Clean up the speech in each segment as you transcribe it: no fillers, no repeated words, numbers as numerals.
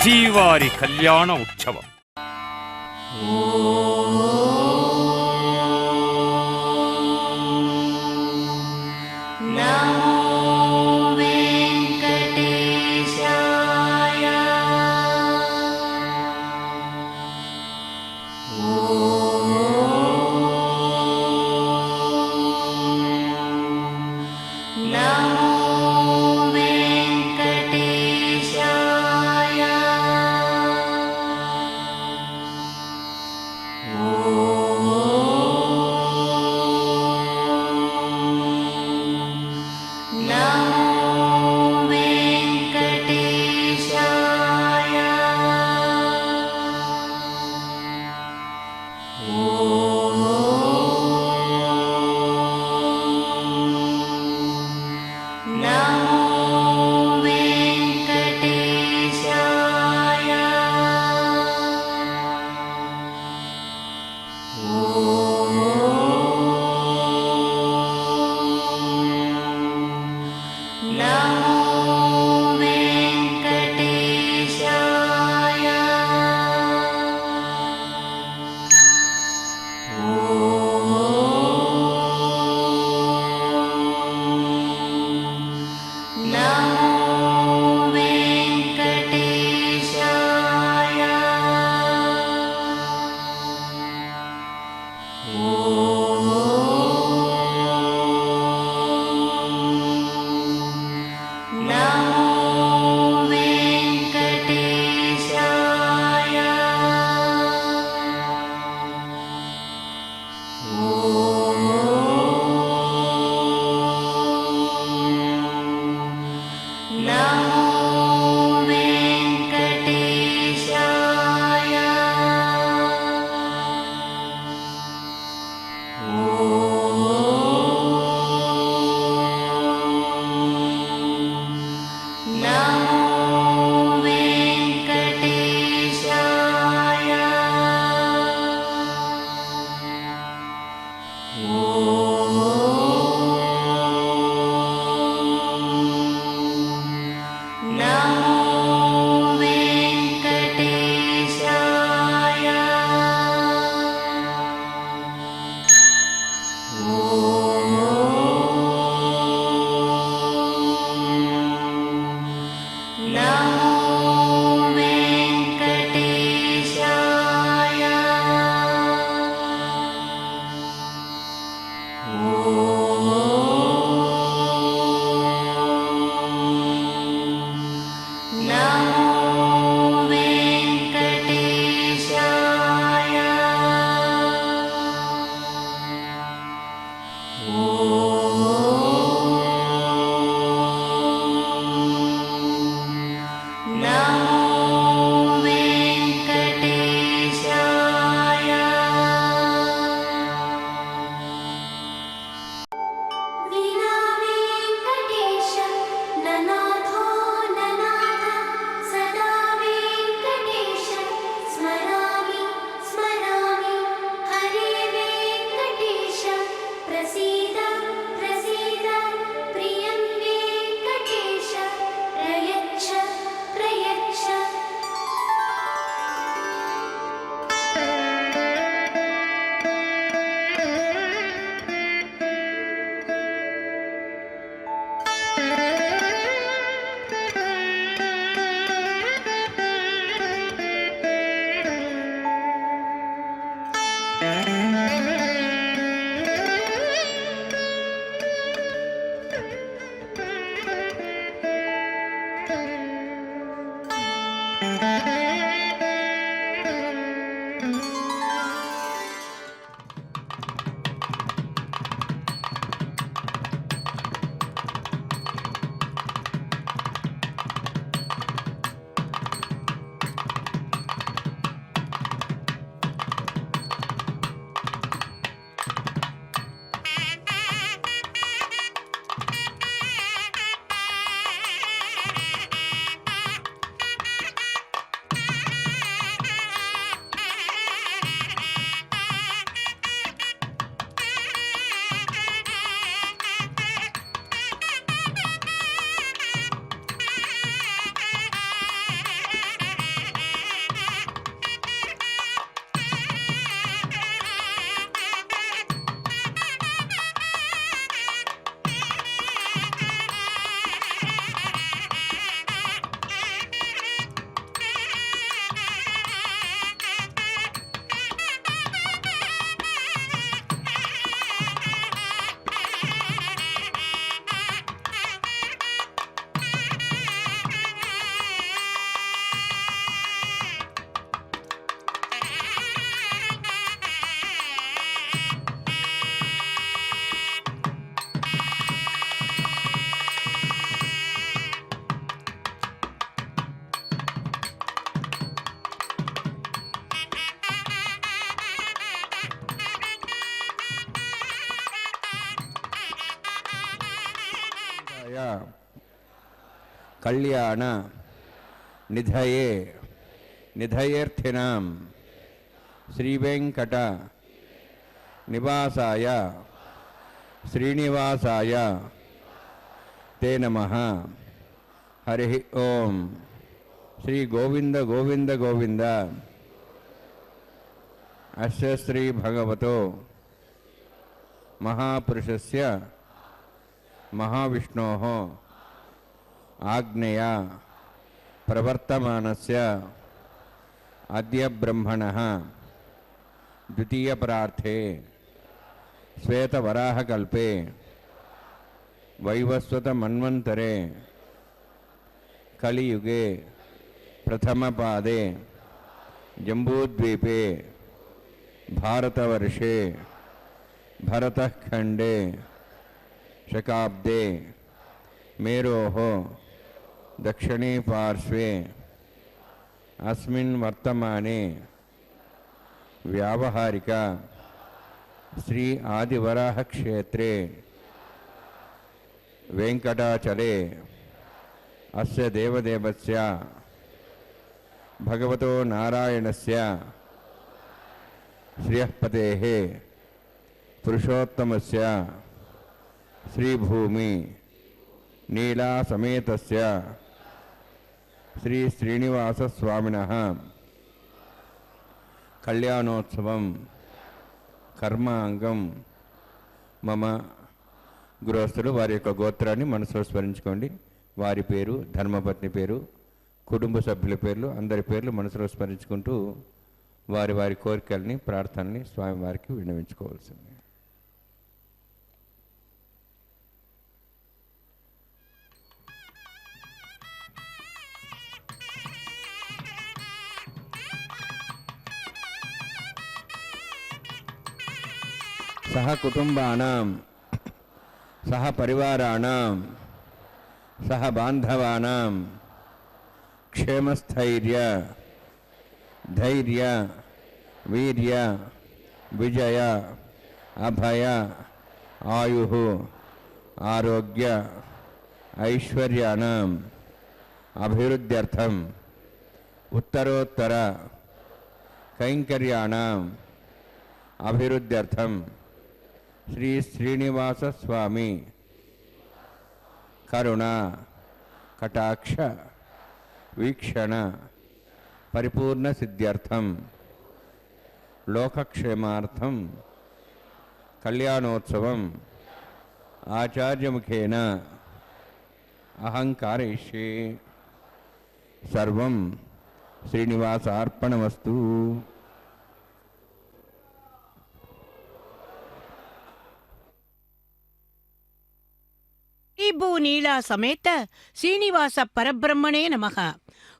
శ్రీవారి కళ్యాణ ఉత్సవం. कल्याण निधये निधयेर्थिनां श्रीवेंकट निवासाय श्रीनिवासाय ते नमः। हरि ओम। श्री गोविंद गोविंद गोविंद अस्य श्री भगवतो महापुरुषस्य महाविष्णोः आज्ञया प्रवर्तमानस्य अद्य ब्रह्मणः द्वितीयपरार्थे श्वेतवराहकल्पे वैवस्वतमन्वन्तरे कलियुगे प्रथमपादे जम्बूद्वीपे भारतवर्षे भरतखण्डे शकाब्दे मेरोः दक्षिणे पार्श्वे अस्मिन् वर्तमाने व्यावहारिक श्री आदिवराह क्षेत्रे वेंकटाचले अस्य देवदेवस्य भगवतो नारायणस्य श्रियःपतेः पुरुषोत्तमस्य श्रीभूमि नीला समेतस्य श्री श्रीनिवासस्वामिनः कल्याणोत्सवं कर्मांगं मम గృహస్థులు వారి యొక్క గోత్రాన్ని మనసులో స్మరించుకోండి. వారి పేరు, ధర్మపత్ని పేరు, కుటుంబ సభ్యుల పేర్లు, అందరి పేర్లు మనసులో స్మరించుకుంటూ వారి వారి కోరికల్ని, ప్రార్థనల్ని స్వామివారికి విన్నవించుకోవాల్సింది. సహ కుటుంబానాం सह परिवाराणां सह बांधवानां क्षेमस्थैर्य धैर्य वीर्य विजय अभय आयुः आरोग्य ऐश्वर्याणां अभिवृद्ध्यर्थं उत्तरोत्तर कैंकर्याणां अभिवृद्ध्यर्थं श्री श्रीनिवास स्वामी करुणा कटाक्ष वीक्षण परिपूर्ण सिद्ध्यर्थं लोकक्षेमार्थं कल्याणोत्सवं आचार्यमुखेन अहं कारयिष्ये। सर्वं श्रीनिवासार्पणमस्तु। நீலா சமேத ஸ்ரீனிவாச பரபிரம்மனே நமக.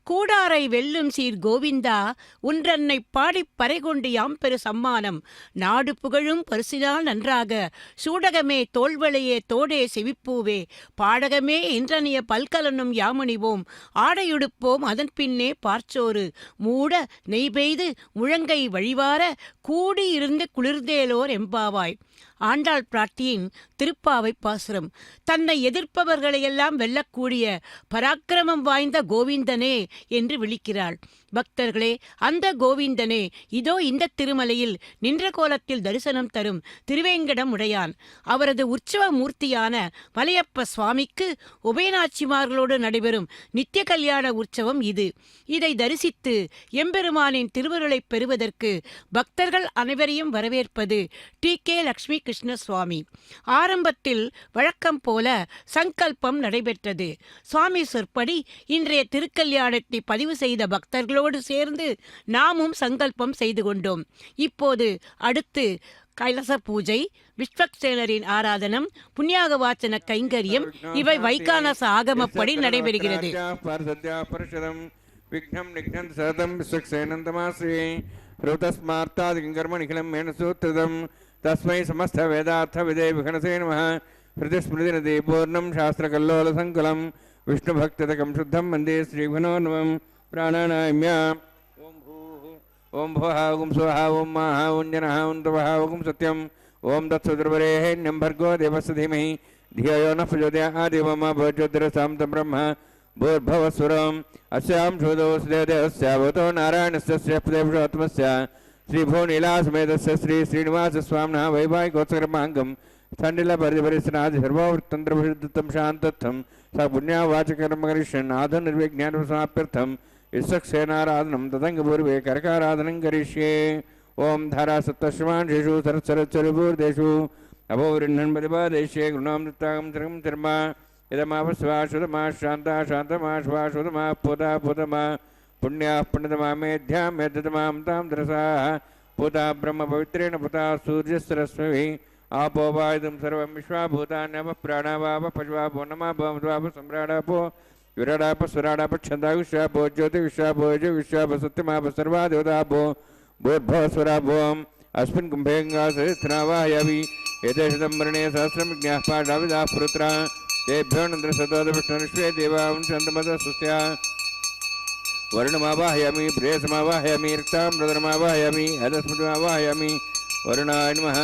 கூடாரை வெல்லும் சீர் கோவிந்தா உன்றன்னை பாடிப் பறைகொண்டு யாம் பெரு சம்மானம் நாடு புகழும் பரிசினால் நன்றாக சூடகமே தோள்வளையே தோடே செவிப்பூவே பாடகமே இன்றனிய பல்கலனும் யாமணிவோம் ஆடையுடுப்போம் அதன் பின்னே பார்ச்சோறு மூட நெய் பெய்து முழங்கை வழிவார கூடியிருந்து குளிர்ந்தேலோர் எம்பாவாய். ஆண்டாள் பிராட்டியின் திருப்பாவை பாசுரம். தன்னை எதிர்ப்பவர்களையெல்லாம் வெல்லக்கூடிய பராக்கிரமம் வாய்ந்த கோவிந்தனே என்று விழிக்கிறாள். பக்தர்களே, அந்த கோவிந்தனே இதோ இந்த திருமலையில் நின்ற கோலத்தில் தரிசனம் தரும் திருவேங்கடம் உடையான். அவரது உற்சவ மூர்த்தியான மலையப்ப சுவாமிக்கு உபயநாச்சிமார்களோடு நடைபெறும் நித்திய கல்யாண உற்சவம் இது. இதை தரிசித்து எம்பெருமானின் திருவருளை பெறுவதற்கு பக்தர்கள் அனைவரையும் வரவேற்பது டி.கே. லட்சுமி கிருஷ்ண சுவாமி. ஆரம்பத்தில் வழக்கம் போல சங்கல்பம் நடைபெற்றது. சுவாமி சொற்படி இன்றைய திருக்கல்யாணத்தை பதிவு செய்த பக்தர்களோடு சேர்ந்து நாமும் சங்கல்பம் செய்து கொண்டோம். இப்போது அடுத்து கைலச பூஜை, விஸ்வக்சேனரின் ஆராதனம், புண்ணியாக வாச்சன கைங்கரியம் இவை வைகானச ஆகமப்படி நடைபெறுகிறது. விக்னம் நிக்னம் சதம் விஸ்வக்சேனந்தமாஸ்ரீ ருதஸ்மார்த்தாதிகர்ம நிகிலம் மேனசூத்ருதம் தஸ்மை சமஸ்த வேதார்த்த விதே விகனசே நமः. ஹிருதிஸ்மிருதி நதி பூர்ணம் சாஸ்திரகல்லோல சங்குலம் விஷ்ணுபக்ததகம் சுத்தம் வந்தே ஸ்ரீகுணோன்வம் பிராணாநாயம்ய. ஓம் பூः ஓம் புவः ஓம் சுவः ஓம் மாः ஓம் ஜனः ஓம் தவः ஓம் சத்யம் ஓம் தத்சதுர்வரேண்யம் भर्गो देवस्य धीमहि धियो यो नः प्रचोदयात् देवं भवज्योतिरसां तं ब्रह्म भूर्भुवस्वरम् अस्यां शोधोऽस्य देवस्य भवतो नारायणस्य श्रेष्ठदेवोत्तमस्य श्रीभुवनीलासमेतस्य श्री श्रीनिवासस्वामिनः वैवाहिकोत्सवकर्माङ्गं स्थण्डिलपरिपरिसनादि सर्ववृत्तन्त्रभिषिद्धं शान्तत्थं स पुण्यावाचकर्म करिष्यन् आधुनिर्विज्ञानसमाप्त्यर्थं विश्वक्सेनाराधनं तदङ्गपूर्वे करकाराधनं करिष्ये ओं धारासप्तश्रमांशेषु सरस्वरच्चरिभूर्देषु अभोवृह्णन्पतिपादेशे गुणां दत्तां सर्गं धर्मा इदमापस्वा शुतमा शान्ता शान्तमा श्वा शुतमा पूता पूतमा पुण्याः पुण्यतमा मेध्यां मेध्यतमां तां तरसाः पूता ब्रह्मपवित्रेण पुता सूर्यस्रश्मिभिः आपो वायुं सर्वं विश्वाभूतान्यप प्राणावाप पशवापो नमा भवद्वाप सम्राडापो विराडाप स्वराडाप छन्दायुष्यापो ज्योतिविश्वापो यजुविश्वाप सत्यमाप सर्वा देवतापो भूर्भुवस्वराभोम् अस्मिन् कुम्भेऽङ्गासहस्रनावाहयामि एतेषदं वर्णे सहस्रं विज्ञाः पाठाविदाः पुरुत्रा तेभ्यो नन्द्रसतोदविष्णुर्विश्वे देवांशन्तमदस्वस्या वर्णमावाहयामि प्रेयसमावाहयामि रक्ताम्रदरमावाहयामि अधस्मृतिमावाहयामि वरुणाय नमः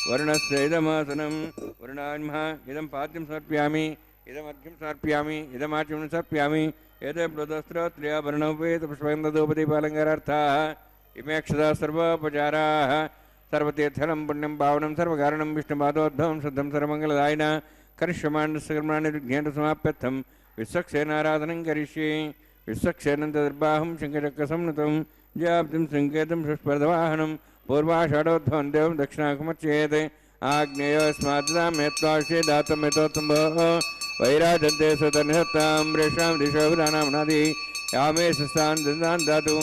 वर्णस्य इदमासनं वरुणाय नमः इदं पाद्यं समर्पयामि इदमर्घ्यं समर्पयामि इदमाचमनं समर्पयामि एतत्प्रोदस्त्रोत्र्यभरणोपेतपुष्पगन्धधूपदीपालङ्कारार्थाः इमे अक्षता सर्वोपचाराः सर्वतीर्थलं पुण्यं पावनं सर्वकारणं विष्णुपादोद्भवं शुद्धं सर्वमङ्गलदायिन करिष्यमाणस्य कर्माणि विज्ञानसमाप्त्यर्थं विश्वक्सेनाराधनं करिष्ये विश्वक्सेनं तदर्बाहं शङ्खचक्रसंनुतं जयाब्दिं सङ्केतं सुस्पर्धवाहनं पूर्वाषाढोद्भवं देवं दक्षिणाकमर्चयेत् आग्नेयोऽस्माद्दामेत्वाशे दातुमेतोत्तम वैराजन्ते स्वतनिहत्तां रेषां दिशो विधानामनादि यामे सस्तान् दन्तान् दातु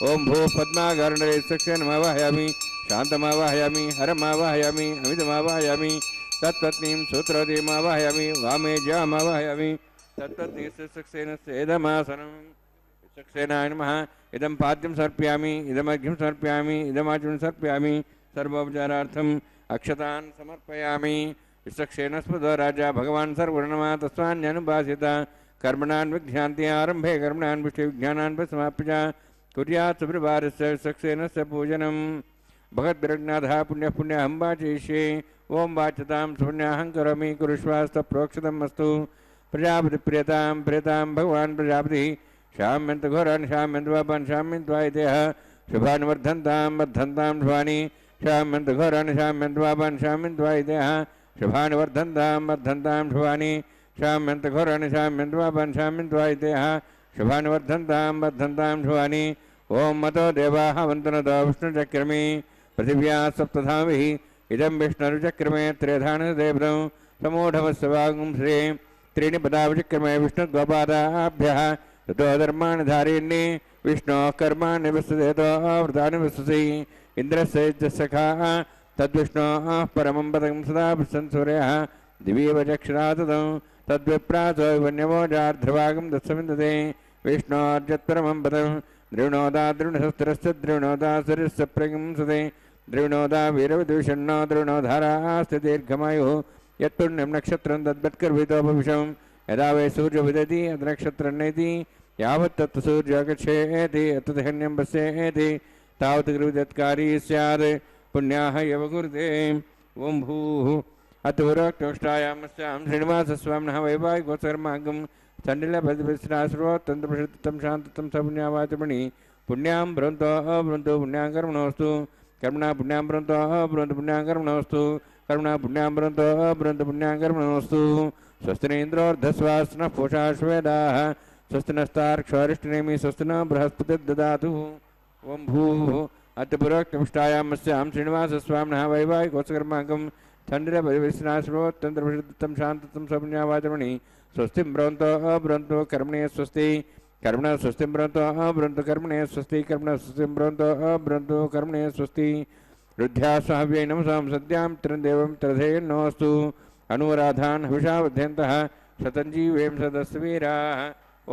ओं भूः पद्माकर्णरे विश्वक्सेनमावाहयामि शान्तमावाहयामि हरमावाहयामि अमितमावाहयामि तत्पत्नीं सूत्रवतीमावाहयामि वामे जयामावाहयामि तत्पत्नी विश्वक्सेनस्य इदमासनं विश्वक्सेनाय नमः इदं पाद्यं समर्पयामि इदमर्घ्यं समर्पयामि इदमाचमनं समर्पयामि सर्वोपचारार्थम् अक्षतान् समर्पयामि विश्वक्सेनस्पदो राजा भगवान् सर्ववर्णमा तस्मान्यनुभासित कर्मणान् विज्ञान्ति आरम्भे कर्मणान् विष्णुविज्ञानान् समाप्य च कुर्यात् सुप्रभातस्य विश्वक्सेनस्य पूजनं भगद्विरग्नाथः पुण्यः पुण्यहं वाचयिष्ये ओं वाच्यतां सुपुण्याहं करोमि कुरुष्वास्तप्रोक्षितम् अस्तु प्रजापतिप्रियतां प्रियतां भगवान् प्रजापतिः शाम्यन्तघोरान् शाम्यन्तपापान् शाम्यन्त्वायतेः शुभान् वर्धन्तां वर्धन्तां शुभानि शाम्यन्तघोरान् शाम्यन्तपापान् शाम्यन्त्वायतेः शुभान् वर्धन्तां वर्धन्तां शुभानि शाम्यन्तघोरान् शाम्यन्तपापान् शाम्यन्त्वायतेः शुभान् वर्धन्तां वर्धन्तां शुभानि ओं मतो देवाः वन्तनतो विष्णुचक्रमे पृथिव्याः सप्तधाभिः इदं विष्णुचक्रमे त्रेधानदेवतं समूढमस्य वागुं श्री त्रीणि पदावचक्रमे विष्णुगोपादाभ्यः ततो धर्माणि धारयन्नि विष्णोः कर्माणि विस्तृतो वृतानि विस्तृति इन्द्रस्य सखाः तद्विष्णोः परमं पदं सदा पृच्छन् सूर्यः दिवीव चक्षुराततं तद्विप्रासो वन्यवोजार्ध्रभागं दत्सविन्दते विष्णोर्जत्परमं पदं द्रोणोदा द्रोणशस्त्रस्य द्रोणोदा शरीरस्य प्रगंसते द्रोणोदा वीरविदूषण्णो द्रोणोधारास्ति दीर्घमायुः यत्पुण्यं नक्षत्रं तद्वत्कर्वितोपविशं यदा वै सूर्यो विदति अद्नक्षत्रं नेति यावत् तत् सूर्यो गच्छेति तदहन्यं पश्येति तावत् गृहत्कारी स्यात् पुण्याः एव कुरुते ओं भूः अतुरोक्तोष्टायामस्यां श्रीनिवासस्वामिनः वैवाहिकोत्सवकर्माङ्गं स्थण्डिलपतिपरिसराश्रोत्तन्त्रप्रसिद्धं शान्ततं सपुण्यावाचमणि पुण्यां भ्रवन्तो अभ्रवन्तु पुण्यां कर्मणोऽस्तु कर्मणा पुण्यां भ्रवन्तो अभ्रवन्तु पुण्यां कर्मणोऽस्तु कर्मणा पुण्यां भ्रवन्तो अभ्रवन्तु पुण्यां कर्मणोऽस्तु स्वस्ति न इन्द्रोर्धस्वास्नः पूषा श्वेदाः स्वस्ति नस्तार्क्ष्वारिष्टनेमि स्वस्ति न बृहस्पतिर्ददातु ओं भूः अत्यपुरोक्तमिष्टायामस्यां श्रीनिवासस्वामिनः वैवाहिकोत्सवकर्माङ्गं स्थण्डिलपतिपरिसराश्रोत्तन्त्रप्रसिद्धं शान्ततं सपुण्यावाचमणि स्वस्तिं भ्रवन्तो अभ्रवन्तु कर्मणे स्वस्ति कर्मणः स्वस्तिं भ्रवन्तो अभ्रवन्तु कर्मणे स्वस्ति कर्मणः स्वस्तिं भ्रवन्तो अभ्रवन्तु कर्मणे स्वस्ति रुद्ध्या स्वाव्यै नमसां सद्यां त्रिदेवं त्रधेन्नोऽस्तु अनुराधान् हविषा वर्धयन्तः शतञ्जीवें सदस्वीराः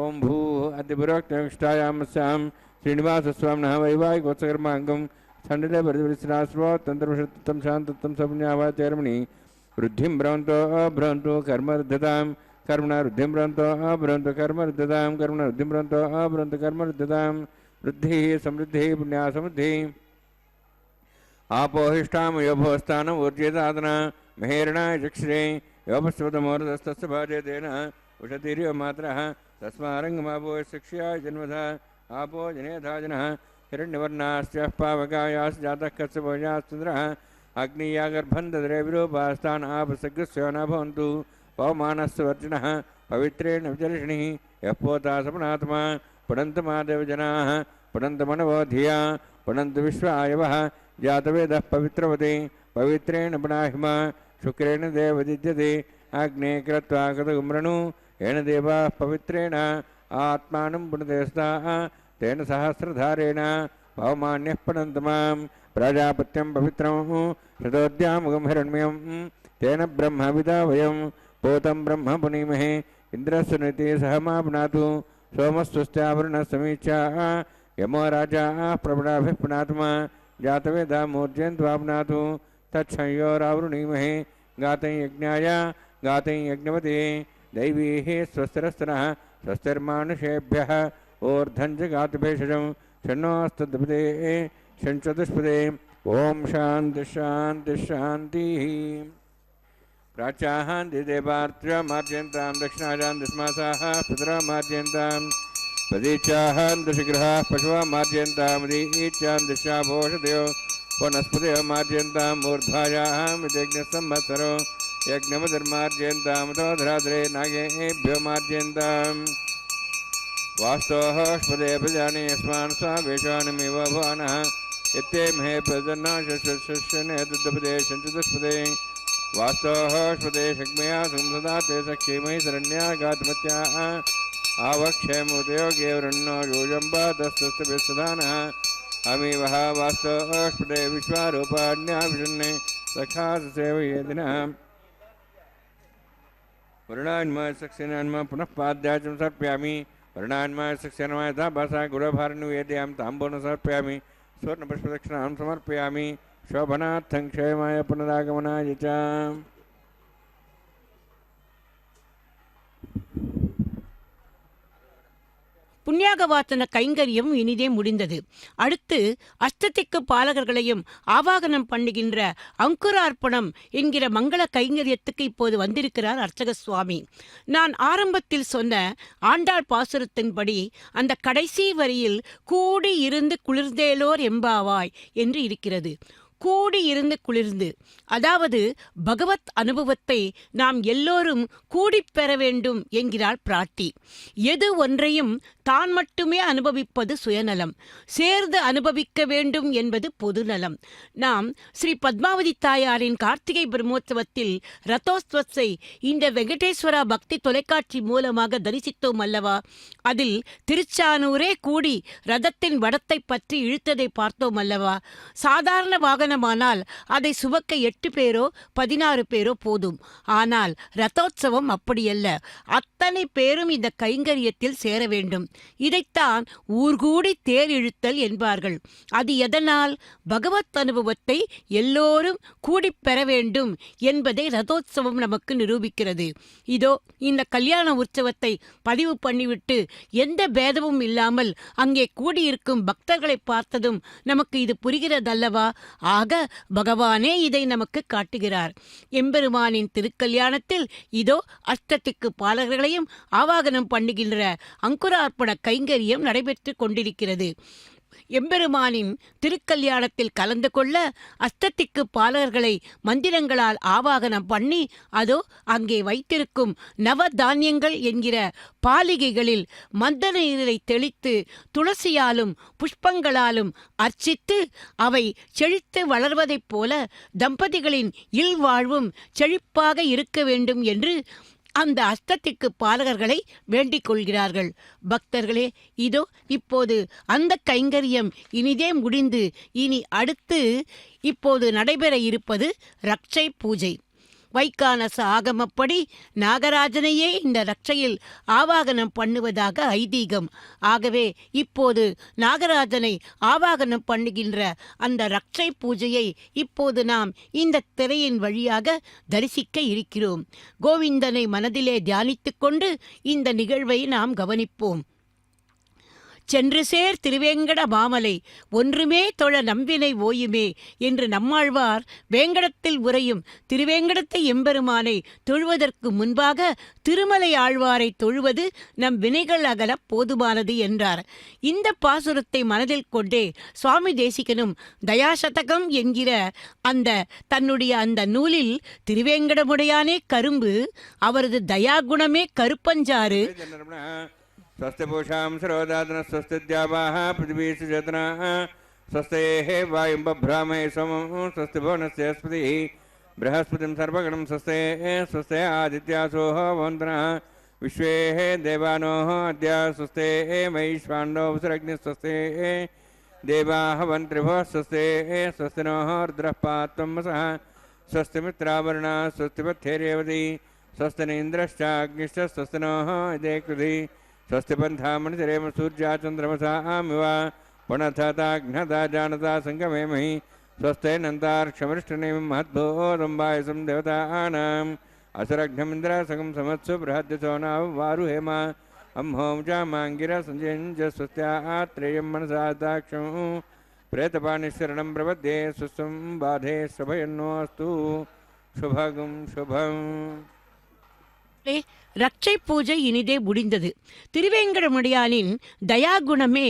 ओं भूः अद्यपुरोक्तमिष्टायामस्यां श्रीनिवासस्वामिनः वैवाहिकोत्सवकर्माङ्गं स्थण्डिलपरिसराश्रोत्तन्त्रप्रसिद्धं शान्ततं सपुण्यावाचर्मणि वृद्धिं भ्रवन्तो अभ्रवन्तु कर्मवर्धतां कर्मणा वृद्धिं भ्रवन्तो अभ्रवन्तु कर्मवर्धतां कर्मणा वृद्धिं भ्रवन्तो अभ्रवन्तु कर्मवर्धतां वृद्धिः समृद्धिः पुण्या समृद्धिः आपोहिष्ठामयोभोस्थानम् ऊर्जितादना महेरणाय चक्षुरे योपस्वतमोरदस्तस्य भाजयतेन उषतीर्यो मात्रः तस्मारङ्गमापो शिक्ष्या जन्मधा आपो जनेधा जनः हिरण्यवर्णास्यः पावकायास् जातः कच्छपोजाश्चन्द्रः अग्नियागर्भं ददरे विरूपास्तान् आपसग्रस्यो न भवन्तु पवमानस्य वर्जिनः पवित्रेण विजर्षिणिः यः पोता सपनात्मा पुनन्तमादेवजनाः पुनन्तमनवो धिया पुनन्तु विश्वायवः जातवेदः पवित्रवते पवित्रेण पुनाहिमा शुक्रेण देवदिद्यते अग्ने कृत्वा कृतगुम्रणु येन देवाः पवित्रेण आत्मानं पुनतेस्ताः तेन सहस्रधारेण पवमान्यः पुनन्तु मां प्रजापत्यं पवित्रं शतोद्यामुगं हिरण्यं तेन ब्रह्मविदा वयं पोतं ब्रह्म पुनीमहे इन्द्रस्य नीति सह मा पुनातु सोमस्वस्त्यावरुणः समीक्षा यमो राजा प्रबलाभिः पुनात्मा जातवेदा मूर्जयन्त्वा पुनातु तच्छयोरावृणीमहे गातं यज्ञाय गातं यज्ञवते दैवीः स्वस्तिरस्तनः स्वस्तिर्मानुषेभ्यः ऊर्ध्वं च गातुभेषजं षण्णोस्तद्पदे षण्चतुष्पदे ॐ शान्ति शान्ति शान्तिः प्राच्याः दिदेवार्त्र्य मार्जयन्तां दक्षिणाजां दशमासाः पितरा मार्जयन्तां प्रदीच्याः दशग्रहाः पशवः मार्जयन्तां दीच्यां दशाभोषधयो वनस्पतयो मार्जयन्तां मूर्ध्वायाः विदग्नसंवत्सरो यज्ञमतिर्मार्जयन्तामतोधराधरे नागेभ्यो मार्जयन्तां वास्तोः स्पदे प्रजाने यस्मान् स्वावेशानमेव भवानः यत्ते महे प्रजन्नाशने चतुष्पदे वास्तोः स्पदे शक्मया संसदा ते सक्षेमहि शरण्या गातमत्याः आवक्षेमुदयो गेवरन्नो योजम्बातस्तस्तभिस्सदानः अमीवः वास्तोः स्पदे विश्वारूपाण्या विषन्ने सखासेवयेदिनः वर्णान्मयसक्सेनान्म पुनः पाद्याचं सर्पयामि वर्णान्मयसक्सेनमा यथा भाषा गुरुभारनुवेद्यां ताम्बूलं समर्पयामि स्वर्णपुष्पदक्षिणां समर्पयामि शोभनार्थं क्षेमाय पुनरागमनाय च புண்ணியாகவாசன கைங்கரியம் இனிதே முடிந்தது. அடுத்து அஷ்டதிக்கு பாலகர்களையும் ஆவாகனம் பண்ணுகின்ற அங்குரார்ப்பணம் என்கிற மங்கள கைங்கரியத்துக்கு இப்போது வந்திருக்கிறார் அர்ச்சக சுவாமி. நான் ஆரம்பத்தில் சொன்ன ஆண்டாள் பாசுரத்தின்படி அந்த கடைசி வரியில் கூடி இருந்து குளிர்ந்தேலோர் எம்பாவாய் என்று இருக்கிறது. கூடி இருந்து குளிர்ந்து, அதாவது பகவத் அனுபவத்தை நாம் எல்லோரும் கூடிப் பெற வேண்டும் என்கிறாள் பிராட்டி. எது ஒன்றையும் தான் மட்டுமே அனுபவிப்பது சுயநலம், சேர்ந்து அனுபவிக்க வேண்டும் என்பது பொதுநலம். நாம் ஸ்ரீ பத்மாவதி தாயாரின் கார்த்திகை பிரம்மோற்சவத்தில் ரதோத்சவத்தை இந்த வெங்கடேஸ்வரா பக்தி தொலைக்காட்சி மூலமாக தரிசித்தோம் அல்லவா? அதில் திருச்சானூரே கூடி ரதத்தின் வடத்தை பற்றி இழுத்ததை பார்த்தோம் அல்லவா? சாதாரண வாகனமானால் அதை சுமக்க 8 பேரோ 16 பேரோ போதும். ஆனால் ரதோத்சவம் அப்படியல்ல, அத்தனை பேரும் இந்த கைங்கரியத்தில் சேர வேண்டும். இதைத்தான் ஊர்கூடி தேர் இழுத்தல் என்பார்கள். அது எதனால்? பகவத் அனுபவத்தை எல்லோரும் கூடிப் பெற வேண்டும் என்பதை ரதோத்சவம் நமக்கு நிரூபிக்கிறது. இதோ இந்த கல்யாண உற்சவத்தை பதிவு பண்ணிவிட்டு எந்த பேதமும் இல்லாமல் அங்கே கூடியிருக்கும் பக்தர்களை பார்த்ததும் நமக்கு இது புரிகிறதல்லவா? ஆக பகவானே இதை நமக்கு காட்டுகிறார். எம்பெருமானின் திருக்கல்யாணத்தில் இதோ அஷ்டதிக்கு பாலகர்களையும் ஆவாகனம் பண்ணுகின்ற அங்குரார்ப்பண கைங்கரியம் நடைபெற்று கொண்டிருக்கிறது. எம்பெருமானின் திருக்கல்யாணத்தில் கலந்து கொள்ள அஷ்டதிக்கு பாலகர்களை மந்திரங்களால் ஆவாகனம் பண்ணி அதோ அங்கே வைத்திருக்கும் நவதானியங்கள் என்கிற பாலிகைகளில் மந்தர நீரை தெளித்து துளசியாலும் புஷ்பங்களாலும் அர்ச்சித்து அவை செழித்து வளர்வதைப் போல தம்பதிகளின் இல்வாழ்வும் செழிப்பாக இருக்க வேண்டும் என்று அந்த அஷ்டதிக்கு பாலகர்களை வேண்டிக் கொள்கிறார்கள். பக்தர்களே, இதோ இப்போது அந்த கைங்கரியம் இனிதே முடிந்து இனி அடுத்து இப்போது நடைபெற இருப்பது ரட்சை பூஜை. வைகானச ஆகமப்படி நாகராஜனையே இந்த ரட்சையில் ஆவாகனம் பண்ணுவதாக ஐதீகம். ஆகவே இப்போது நாகராஜனை ஆவாகனம் பண்ணுகின்ற அந்த ரட்சை பூஜையை இப்போது நாம் இந்த திரையின் வழியாக தரிசிக்க இருக்கிறோம். கோவிந்தனை மனதிலே தியானித்து கொண்டு இந்த நிகழ்வை நாம் கவனிப்போம். சென்று சேர் திருவேங்கட மாமலை ஒன்றுமே தொழ நம்பினை ஓயுமே என்று நம்மாழ்வார் வேங்கடத்தில் உறையும் திருவேங்கடத்தை எம்பெருமானை தொழுவதற்கு முன்பாக திருமலை ஆழ்வாரை தொழுவது நம் வினைகள் அகல போதுமானது என்றார். இந்த பாசுரத்தை மனதில் கொண்டே சுவாமி தேசிகனும் தயாசதகம் என்கிற தன்னுடைய அந்த நூலில் திருவேங்கடமுடையானே கரும்பு, அவரது தயாகுணமே கருப்பஞ்சாறு. ஸ்வஸ்தி பூஷாம் சரோதாதன ஸ்வஸ்தி தியாவாஹ பிருத்திவீஷு சேதனாஹ ஸ்வஸ்தேஹ வாயும் பப்ராமே சோமம் ஸ்வஸ்தி புவனஸ்யஸ்பதி ப்ரஹஸ்பதிம் சர்வகணம் ஸ்வஸ்தேஹ ஸ்வஸ்தே ஆதித்யாசோஹ வந்தனः விஸ்வேஹ தேவானோஹ அத்ய ஸ்வஸ்தேஹ வைஸ்வாண்டோ உசரக்னி ஸ்வஸ்தேஹ தேவாஹ வன்த்ரிபோ ஸ்வஸ்தேஹ ஸ்வஸ்தினோஹ ருத்ரः பாத்வம்சः ஸ்வஸ்தி மித்ராவருணா ஸ்வஸ்தி பத்யேரேவதி ஸ்வஸ்தி இந்திரश्चाग्निश्च स्वस्तिनोः इदे कृधि स्वस्ति पन्थामणिरेम सूर्या चन्द्रमसामिव वनथताघ्नता जानता सङ्गमेमहि स्वस्तेनन्तार्क्षमृष्टनेमिं महद्भोदम्बायसं देवतानाम् असरघ्नमिन्द्रासगं समत्सु बृहद्यसो नावारुहेम अम्हों चामाङ्गिरा सञ्जयञ्च स्वस्त्यात्रेयं मनसादाक्षं प्रेतपाणिशरणं प्रपद्ये स्वस्तं बाधे सभयन्नोऽस्तु शुभगं शुभम्. ரட்சை பூஜை இனிதே முடிந்தது. திருவேங்கடமுடையானின் தயாகுணமே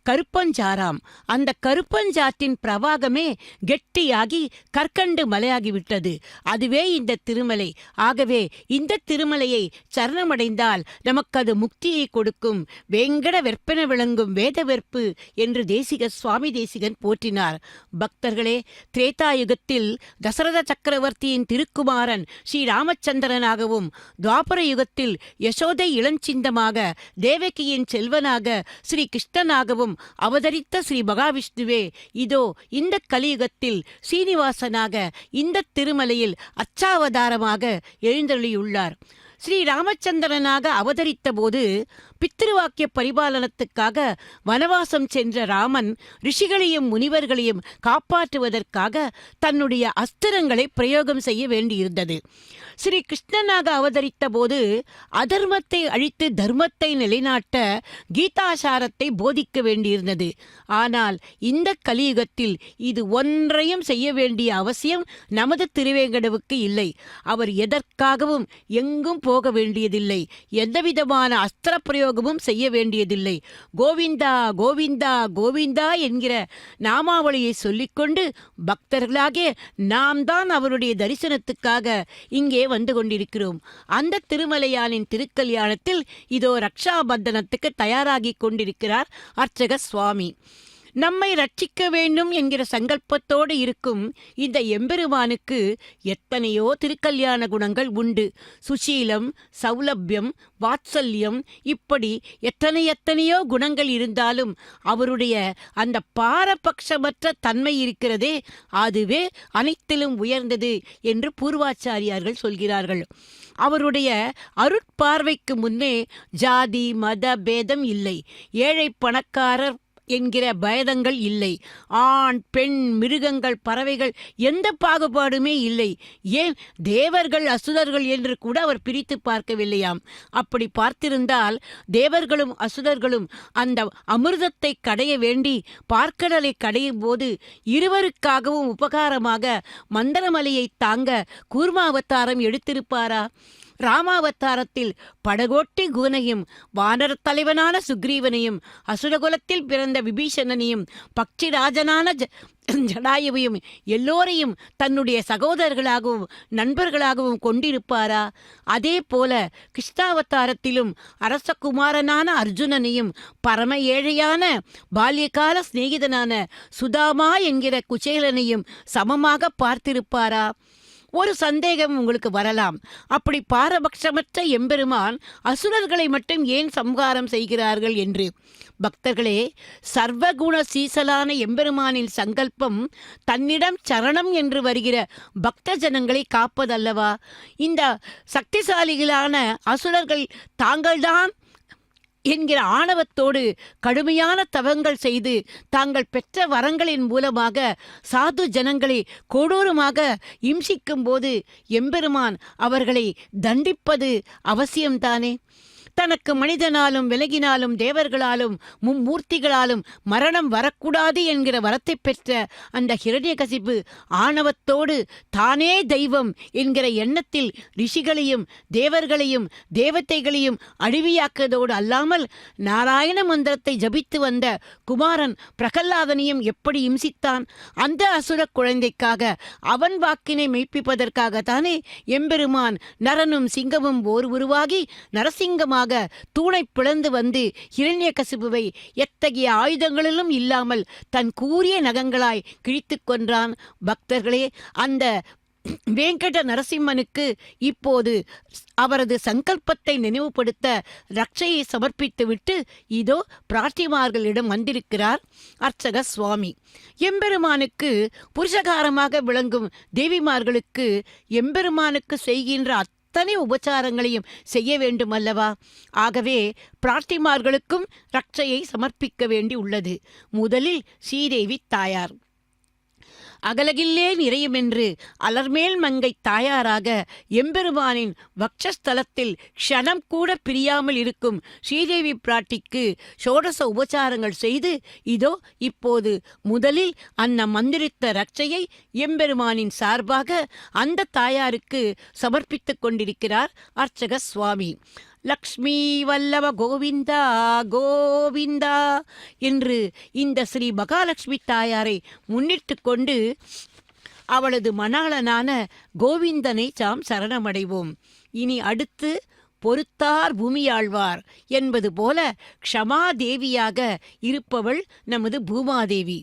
கருப்பஞ்சாராம். அந்த கருப்பஞ்சாற்றின் பிரவாகமே கெட்டியாகி கற்கண்டு மலையாகிவிட்டது. அதுவே இந்த திருமலை. ஆகவே இந்த திருமலையை சரணமடைந்தால் நமக்கு அது முக்தியை கொடுக்கும். வேங்கட வெற்பென விளங்கும் வேத வெற்பு என்று சுவாமி தேசிகன் போற்றினார். பக்தர்களே, திரேதாயுகத்தில் தசரத சக்கரவர்த்தியின் திருக்குமாரன் ஸ்ரீ ராமச்சந்திரனாகவும் துவாபர யுகத்தில் யசோதை இளஞ்சிந்தமாக தேவகியின் செல்வனாக ஸ்ரீ கிருஷ்ணனாகவும் அவதரித்த ஸ்ரீ மகாவிஷ்ணுவே இதோ இந்த கலியுகத்தில் சீனிவாசனாக இந்த திருமலையில் அச்சாவதாரமாக எழுந்தருளியுள்ளார். ஸ்ரீ ராமச்சந்திரனாக அவதரித்த போது பித்திருவாக்கிய பரிபாலனத்துக்காக வனவாசம் சென்ற ராமன் ரிஷிகளையும் முனிவர்களையும் காப்பாற்றுவதற்காக தன்னுடைய அஸ்திரங்களை பிரயோகம் செய்ய வேண்டியிருந்தது. ஸ்ரீ கிருஷ்ணனாக அவதரித்த போது அதர்மத்தை அழித்து தர்மத்தை நிலைநாட்ட கீதாசாரத்தை போதிக்க வேண்டியிருந்தது. ஆனால் இந்த கலியுகத்தில் இது ஒன்றையும் செய்ய வேண்டிய அவசியம் நமது திருவேங்கடவுக்கு இல்லை. அவர் எதற்காகவும் எங்கும் போக வேண்டியதில்லை. எந்தவிதமான அஸ்திர பிரயோகமும் செய்ய வேண்டியதில்லை. கோவிந்தா கோவிந்தா கோவிந்தா என்கிற நாமாவளியை சொல்லிக்கொண்டு பக்தர்களாகிய நாம் தான் அவருடைய தரிசனத்துக்காக இங்கே வந்து கொண்டிருக்கிறோம். அந்த திருமலையானின் திருக்கல்யாணத்தில் இதோ ரக்ஷாபந்தனத்துக்கு தயாராகி கொண்டிருக்கிறார் அர்ச்சக சுவாமி. நம்மை ரட்சிக்க வேண்டும் என்கிற சங்கல்பத்தோடு இருக்கும் இந்த எம்பெருமானுக்கு எத்தனையோ திருக்கல்யாண குணங்கள் உண்டு. சுசீலம், சௌலபியம், வாத்சல்யம், இப்படி எத்தனையோ குணங்கள் இருந்தாலும் அவருடைய அந்த பாரபட்சமற்ற தன்மை இருக்கிறதே, அதுவே அனைத்திலும் உயர்ந்தது என்று பூர்வாச்சாரியார்கள் சொல்கிறார்கள். அவருடைய அருட்பார்வைக்கு முன்னே ஜாதி மத பேதம் இல்லை. ஏழை பணக்காரர் என்கிற பயதங்கள் இல்லை. ஆண் பெண் மிருகங்கள் பறவைகள் எந்த பாகுபாடுமே இல்லை. ஏன் தேவர்கள் அசுரர்கள் என்று கூட அவர் பிரித்து பார்க்கவில்லையாம். அப்படி பார்த்திருந்தால் தேவர்களும் அசுரர்களும் அந்த அமிர்தத்தை கடைய வேண்டி பார்க்கடலை கடையும் போது இருவருக்காகவும் உபகாரமாக மந்தரமலையை தாங்க கூர்மாவதாரம் எடுத்திருப்பாரா? ராமாவதாரத்தில் படகோட்டி குவனையும் வானர தலைவனான சுக்ரீவனையும் அசுரகுலத்தில் பிறந்த விபீஷணனையும் பக்ஷிராஜனான ஜடாயுவையும் எல்லோரையும் தன்னுடைய சகோதரர்களாகவும் நண்பர்களாகவும் கொண்டிருப்பாரா? அதே போல கிருஷ்ணாவதாரத்திலும் அரசகுமாரனான அர்ஜுனனையும் பரம ஏழையான பால்யகால சிநேகிதனான சுதாமா என்கிற குச்சேலனையும் சமமாக பார்த்திருப்பாரா? ஒரு சந்தேகம் உங்களுக்கு வரலாம். அப்படி பாரபட்சமற்ற எம்பெருமான் அசுரர்களை மட்டும் ஏன் சம்ஹாரம் செய்கிறார்கள் என்று. பக்தர்களே, சர்வகுண சீசலான எம்பெருமானின் சங்கல்பம் தன்னிடம் சரணம் என்று வருகிற பக்த ஜனங்களை காப்பதல்லவா? இந்த சக்திசாலிகளான அசுரர்கள் தாங்கள்தான் என்கிற ஆணவத்தோடு கடுமையான தவங்கள் செய்து தாங்கள் பெற்ற வரங்களின் மூலமாக சாது ஜனங்களை கொடூரமாக இம்சிக்கும் போது எம்பெருமான் அவர்களை தண்டிப்பது அவசியம்தானே? தனக்கு மனிதனாலும் விலகினாலும் தேவர்களாலும் மும்மூர்த்திகளாலும் மரணம் வரக்கூடாது என்கிற வரத்தை பெற்ற அந்த ஹிரண்யகசிபு ஆணவத்தோடு தானே தெய்வம் என்கிற எண்ணத்தில் ரிஷிகளையும் தேவர்களையும் தேவதைகளையும் அழிவியாக்குவதோடு அல்லாமல் நாராயண மந்திரத்தை ஜபித்து வந்த குமாரன் பிரகல்லாதனையும் எப்படி இம்சித்தான். அந்த அசுர குழந்தைக்காக அவன் வாக்கினை மெய்ப்பிப்பதற்காகத்தானே எம்பெருமான் நரனும் சிங்கமும் ஓர் உருவாகி நரசிங்கமாக தூணை பிளந்து வந்து ஹிரண்யகசிபுவை எத்தகைய ஆயுதங்களிலும் இல்லாமல் தன் கூரிய நகங்களாய் கிழித்து கொன்றான். பக்தர்களே, அந்த வேங்கட நரசிம்மனுக்கு இப்போது அவரது சங்கல்பத்தை நினைவுபடுத்த ரட்சையை சமர்ப்பித்துவிட்டு இதோ பிராட்டிமார்களிடம் வந்திருக்கிறார் அர்ச்சக சுவாமி. எம்பெருமானுக்கு புருஷகாரமாக விளங்கும் தேவிமார்களுக்கு எம்பெருமானுக்கு செய்கின்ற அத்தனை உபச்சாரங்களையும் செய்ய வேண்டும் அல்லவா? ஆகவே பிராட்டிமார்களுக்கும் ரட்சையை சமர்ப்பிக்க வேண்டி உள்ளது. முதலில் ஸ்ரீதேவி தாயார். அகலகில்லே நிறையுமென்று அலர்மேல் மங்கை தாயாராக எம்பெருமானின் வக்ஷஸ்தலத்தில் க்ஷணம் கூட பிரியாமல் இருக்கும் ஸ்ரீதேவி பிராட்டிக்கு ஷோடச உபச்சாரங்கள் செய்து இதோ இப்போது முதலில் அந்த மந்திரித்த ரட்சையை எம்பெருமானின் சார்பாக அந்த தாயாருக்கு சமர்ப்பித்துக் கொண்டிருக்கிறார் அர்ச்சக சுவாமி. லக்ஷ்மி வல்லவ கோவிந்தா கோவிந்தா என்று இந்த ஸ்ரீ மகாலட்சுமி தாயாரை முன்னிட்டு கொண்டு அவளது மணாளனான கோவிந்தனை தாம் சரணமடைவோம். இனி அடுத்து பொறுத்தார் பூமியாழ்வார் என்பது போல க்ஷமாதேவியாக இருப்பவள் நமது பூமாதேவி.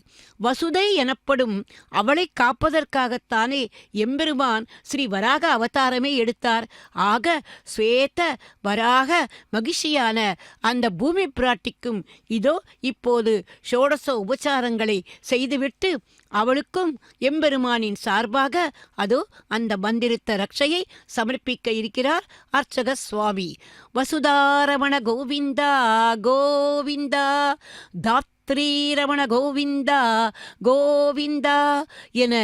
வசுதை எனப்படும் அவளை காப்பதற்காகத்தானே எம்பெருமான் ஸ்ரீ வராக அவதாரமே எடுத்தார். ஆக ஸ்வேத வராக மகிழ்ச்சியான அந்த பூமி பிராட்டிக்கும் இதோ இப்போது ஷோடச உபச்சாரங்களை செய்துவிட்டு அவளுக்கும் எம்பெருமானின் சார்பாக அதோ அந்த மந்திரித்த ரட்சையை சமர்ப்பிக்க இருக்கிறார் அர்ச்சக சுவாமி. வசுதாரமண கோவிந்தா கோவிந்தா, தாத்ரீரமண கோவிந்தா கோவிந்தா என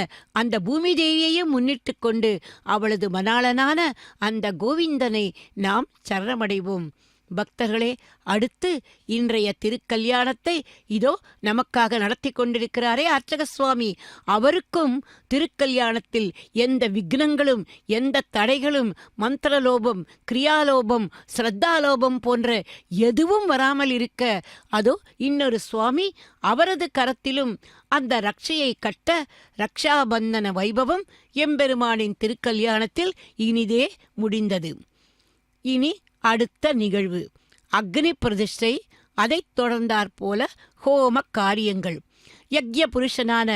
அந்த பூமி தேவியையும் முன்னிட்டு கொண்டு அவளது மணாளனான அந்த கோவிந்தனை நாம் சரணமடைவோம். பக்தர்களே, அடுத்து இன்றைய திருக்கல்யாணத்தை இதோ நமக்காக நடத்தி கொண்டிருக்கிறாரே அர்ச்சக சுவாமி. அவருக்கும் திருக்கல்யாணத்தில் எந்த விக்னங்களும் எந்த தடைகளும் மந்திரலோபம் கிரியாலோபம் ஸ்ரத்தாலோபம் போன்ற எதுவும் வராமல் இருக்க அதோ இன்னொரு சுவாமி அவரது கரத்திலும் அந்த ரட்சையை கட்ட ரக்ஷாபந்தன வைபவம் எம்பெருமானின் திருக்கல்யாணத்தில் இனிதே முடிந்தது. இனி அடுத்த நிகழ்வு அக்னி பிரதிஷ்டை, அதைத் தொடர்ந்தாற்போல ஹோம காரியங்கள். யக்ய புருஷனான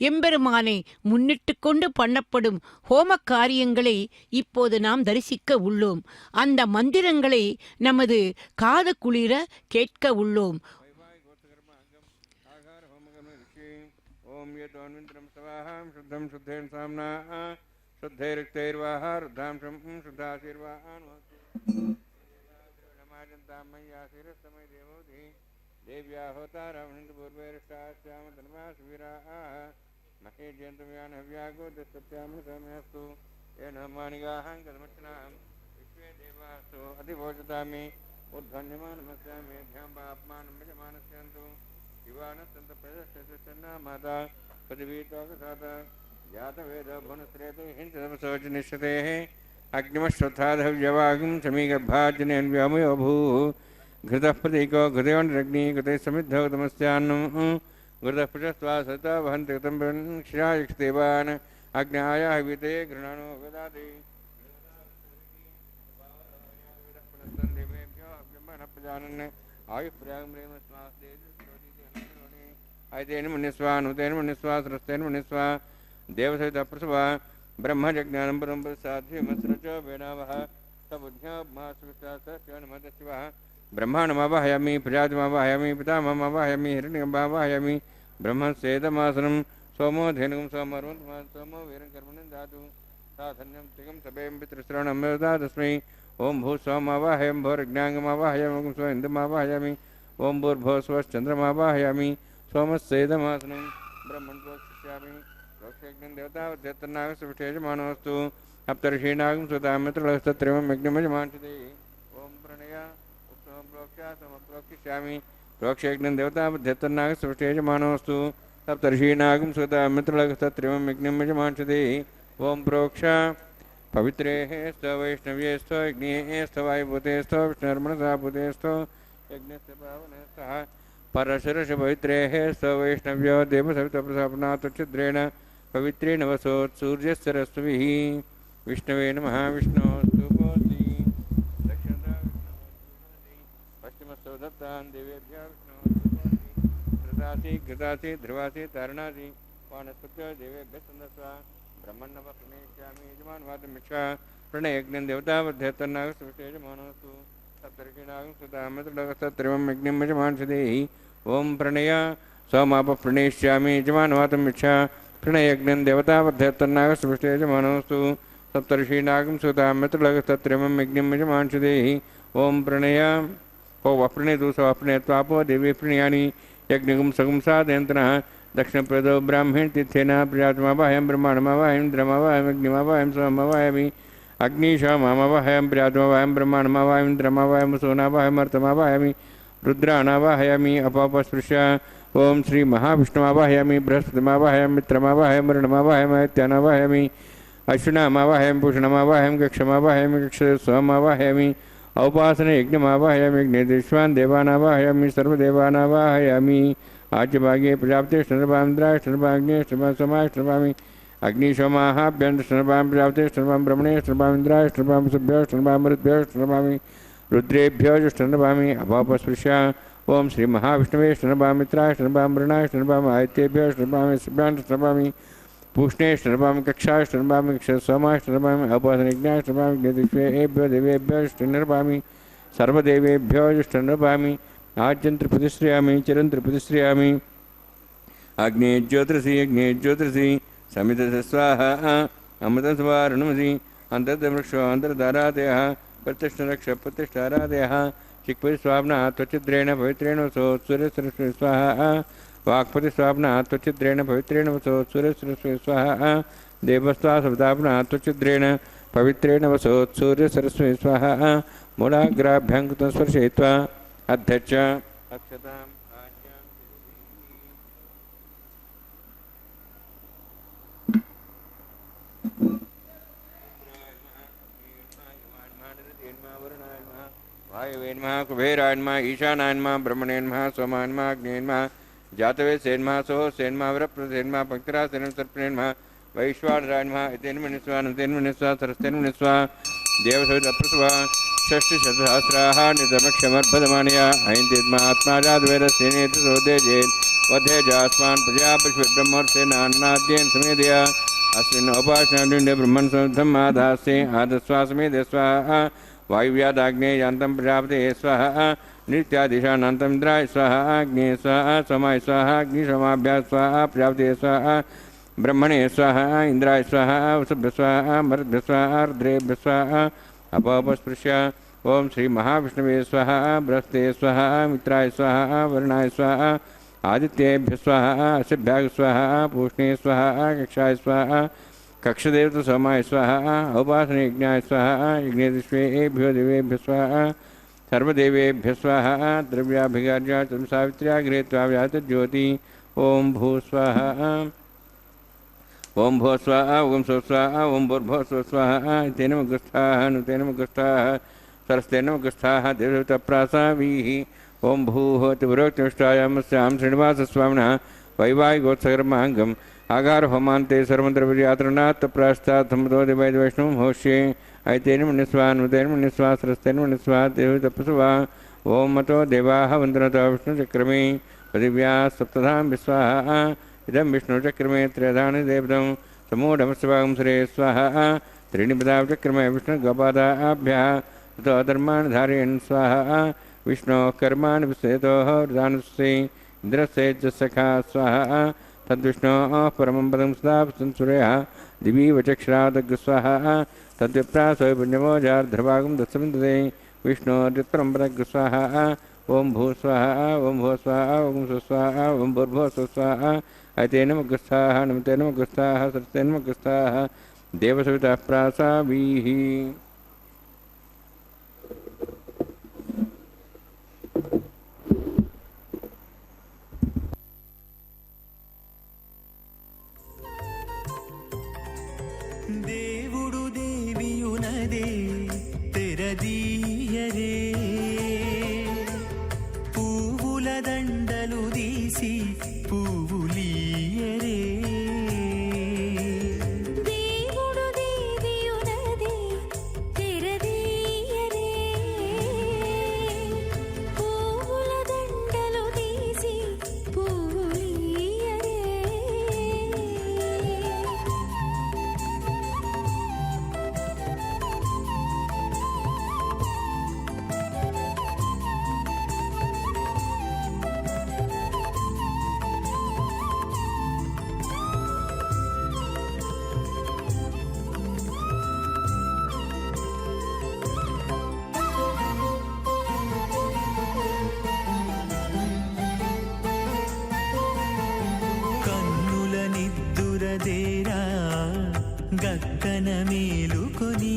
எம்பெருமானை முன்னிட்டு கொண்டு பண்ணப்படும் ஹோம காரியங்களை இப்போது நாம் தரிசிக்க உள்ளோம். அந்த மந்திரங்களை நமது காது குளிர கேட்க உள்ளோம். देव्या होतारावणपूर्वेष्टाश्याम धर्मासुवीराः महे जयन्तव्यानव्यागोदस्तु येन मानिगाहं कदमर्चनां विश्वे देवास्तु अधिभोजतामि उद्भन्यमानमस्यामि ध्यां पाप्मानं यजमानस्यन्तु शिवानस्तन्तप्रदश्चन्ना माता पदवीतोकसाता जातवेद भुनश्रेतु हिंसदमसोचनिष्ठतेः अग्निमश्वत्थाधव्यवागं समीगर्भाजनेन व्यामयो भूः घृतः प्रतीको घृतेवनरग्नि घृते समिद्धौ तमस्यान्नं घृतः पृषस्त्वा सता वहन्ति कृतं क्षिरायक्षदेवान् अग्न्याया हविते घृणानो वेदाति प्रजानन् आयुप्रयागम्रेमस्मास्तेन मन्यस्वा नुतेन मन्यस्वा सरस्तेन मन्यस्वा देवसहितः प्रसवा ब्रह्मजज्ञानं परं प्रसाद्यमस्रच वेदावः सबुद्ध्यात्मासुविश्वासस्यनमतशिवः ब्रह्माणमावाहयामि प्रजातिमावाहयामि पितामहमावाहयामि हिरण्यमावाहयामि ब्रह्मस्येदमासनं सोमो धेनुं सोमर्वन्तमा सोमो वीरं कर्मणं धातु साधन्यं त्रिगं सभें पितृश्रवणं वेदा तस्मै ओं भूस्वामावाहयं भोरज्ञाङ्गमावाहयामि स्व इन्दमावाहयामि ओं भूर्भुवस्वश्चन्द्रमावाहयामि सोमस्येदमासनं ब्रह्मण्वक्ष्यामि लोकयज्ञं देवतावद्यतनागसुविष्टेजमानोऽस्तु अप्तर्षीणागं सुतामित्रलस्तत्रिवं यज्ञमजमानते ओं प्रणया प्रणेष्यामि प्रोक्षयज्ञं देवताबद्धेतन्नागसृष्टेजमानोऽस्तु सप्तर्षीणागं सुता मित्रलगस्तत्रिमं यज्ञं यजमांसते ओम प्रोक्ष पवित्रेः स्त वैष्णव्येस्त यज्ञेस्त वायुभूतेस्त विष्णुर्मनसाभूतेस्त यज्ञस्य पावनस्तः परशरश पवित्रेः स्त वैष्णव्यो देवसवितप्रसापनात्वच्छिद्रेण पवित्रेण वसोत्सूर्यस्य रश्मिभिः विष्णवे नमः विष्णोस्तु भवति दक्षिणतः पश्चिमस्तु दत्तान् देवेभ्यः विष्णोस्तु भवति कृतासि कृतासि ध्रुवासि तारणासि वानस्पत्य देवेभ्यः सन्दस्वा ब्रह्मण्णव प्रणेष्यामि यजमानवादमिच्छा प्रणयज्ञं देवताबद्धेतन्नागसृष्टेजमानोऽस्तु सप्तर्षीणागं सुतामित्रलगस्तत्रिमं यज्ञं यजमांसदेहि ओम प्रणय सोमाप प्रणेष्यामि यजमानवादमिच्छा प्रणयज्ञं देवताबद्धेतन्नागसृष्टेजमानोऽस्तु सप्तर्षीणागं सुतामित्रलगस्तत्रिमं यज्ञं यजमांसदेहि ओम प्रणय ओ वप्रणेतु स्वप्नेत्वापो देवी प्रणयानि यज्ञगुं सगुं साधयन्तनः दक्षिणप्रदो ब्राह्मण तीर्थेन प्रजातमावाहयं ब्रह्माणमावाहयं द्रमावाहयं अग्निमावाहयं सोममावाहयामि अग्निशामावाहयं प्रजातमावाहयं ब्रह्माणमावाहयं द्रमावाहयं सोनावाहयं अर्तमावाहयामि रुद्राणावाहयामि अपापस्पृश्य ओम श्री महाविष्णुमावाहयामि बृहस्पतिमावाहयं मित्रमावाहयं वरुणमावाहयं आदित्यनावाहयामि अश्विनामावाहयं पूषणमावाहयं कक्षमावाहयामि कक्षस्वमावाहयामि औपासन यज्ञमावाहयामि यज्ञेश्वान् देवानावाहयामि सर्वदेवानावाहयामि आज्यभागे प्रजापते स्नर्भान्द्राष्टर्भाग्ने समाष्टर्भामि अग्निशोमाहाभ्यन्तर्भां प्रजापते स्नर्भां ब्रह्मणे स्नर्भामिन्द्राष्टर्भां सुभ्यो स्नर्भामृद्भ्यो स्नर्भामि रुद्रेभ्यो स्नर्भामि अभापस्पृश्य ओम श्री महाविष्णवे स्नर्भामित्राय स्नर्भां वरुणाय स्नर्भां आदित्येभ्यो स्नर्भामि सुभ्यान् स्नर्भामि पूष्णे स्नर्भामि कक्षाय स्नर्भामि कक्षसोमाय स्नर्भामि अपासनयज्ञाय स्नर्भामि ज्ञेतिष्वेभ्यो देवेभ्यो स्नर्भामि सर्वदेवेभ्यो स्नर्भामि आज्यंत्र प्रतिश्रयामि चिरंत्र प्रतिश्रयामि अग्ने ज्योतिषि समित स्वाहा अमृत स्वारणमसि अंतर्वृक्षो अंतर्धारादयः प्रतिष्ठरक्ष प्रतिष्ठारादयः चिक्पति स्वाप्ना त्वचिद्रेण पवित्रेण वसोत्सूर्यसरस्वती स्वाहा वाक्पति स्वाप्ना त्वचिद्रेण पवित्रेण वसोत्सूर्यसरस्वती स्वाहा देवस्वा सवदाप्ना त्वचिद्रेण पवित्रेण वसोत्सूर्यसरस्वती स्वाहा मूलाग्राभ्यां कृतं स्पर्शयित्वा अध्यक्ष अक्षताम् आज्ञां वायवे नमः कुबेराय नमः ईशानाय नमः ब्रह्मणे नमः सोमाय नमः अग्ने नमः जातवेदसे नमः सोहसे नमः वरप्रसे नमः पङ्क्तिरासे नमः सर्पणे नमः वैश्वानराय नमः एतेन मनिस्वा नतेन मनिस्वा सरस्तेन मनिस्वा देवसवितप्रसवा षष्टिशतसहस्राः नितमक्षमर्भदमानया ऐन्द्रियमात्माजाद्वेदस्तेनेति सोदेजेत् वधेजास्मान् प्रजापतिब्रह्मर्षेनान्नाद्येन समेदया अस्मिन् उपासनादिण्डे ब्रह्मन् समृद्धम् आधास्ये आदस्वा समेदे स्वाहा वायुव्यादाग्ने यान्तं प्रजापते स्वाहा नित्यादिशानान्तम् इन्द्राय स्वाहा अग्ने स्वाहा सोमाय स्वाहा अग्निशोमाभ्याः स्वाहा प्रजापते स्वाहा ब्रह्मणे स्वाहा इन्द्राय स्वाहा वसुभ्यः स्वाहा मरुद्भ्यः स्वाहा रुद्रेभ्यः स्वाहा अपापस्पृश्य ओम श्री महाविष्णवे स्वाहा बृहस्पते स्वाहा मित्राय स्वाहा वरुणाय स्वाहा आदित्येभ्यः स्वाहा असिभ्याग स्वाहा पूष्णे स्वाहा कक्षाय स्वाहा कक्षदेवत सोमाय स्वाहा औपासनयज्ञाय स्वाहा यज्ञेश्वेभ्यो देवेभ्यः स्वाहा सर्वदेवेभ्यः स्वाहा द्रव्याभिगार्या सावित्र्या गृहीत्वा व्यातज्योति ओम भू स्वाहा ओम भो स्वाहा ओम सो स्वाहा ओम भूर्भुवः स्वः स्वाहा तेन मुगस्थाः नुतेन मुगस्थाः सरस्तेन मुगस्थाः देवतप्रासावीः ओम भूः तिवरोक्तिष्ठायामस्यां श्रीनिवासस्वामिनः वैवाहिकोत्सकर्माङ्गम् आगारहोमान्ते सर्वमन्त्रविर्यात्रणात् प्रास्तात् समतो देवैर्वैष्णवं होष्ये ऐतेन मन्यस्वा नुतेन मन्यस्वा सरस्तेन मन्यस्वा देवतपस्वा ओम मतो देवाः वन्दनतो विष्णुचक्रमे पृथिव्या सप्तधां विश्वाहा इदं विष्णुचक्रमे त्रयधानि देवतं समूढमस्वागं श्रे स्वाहा त्रीणि पदाचक्रमे विष्णुगोपादाभ्यः ततो धर्मान् धारयन् स्वाहा विष्णोः कर्माणि विश्वेतोः वृदानुस्से इन्द्रस्य च सखा स्वाहा तद्विष्णोः परमं पदं सदा संसूरयः दिवि वचक्षरादग् स्वाहा तद्विप्रासो पुण्यमोजार्धभागं दत्समिन्दते विष्णोर्युत्तरं पदग् स्वाहा ओम भू स्वाहा ओम भो स्वाहा ओम सु स्वाहा ओम भूर्भुवः स्वः स्वाहा ऐतेन मुगस्थाः नमतेन मुगस्थाः सरस्तेन मुगस्थाः देवसवितः प्रासावीः మేలుకొని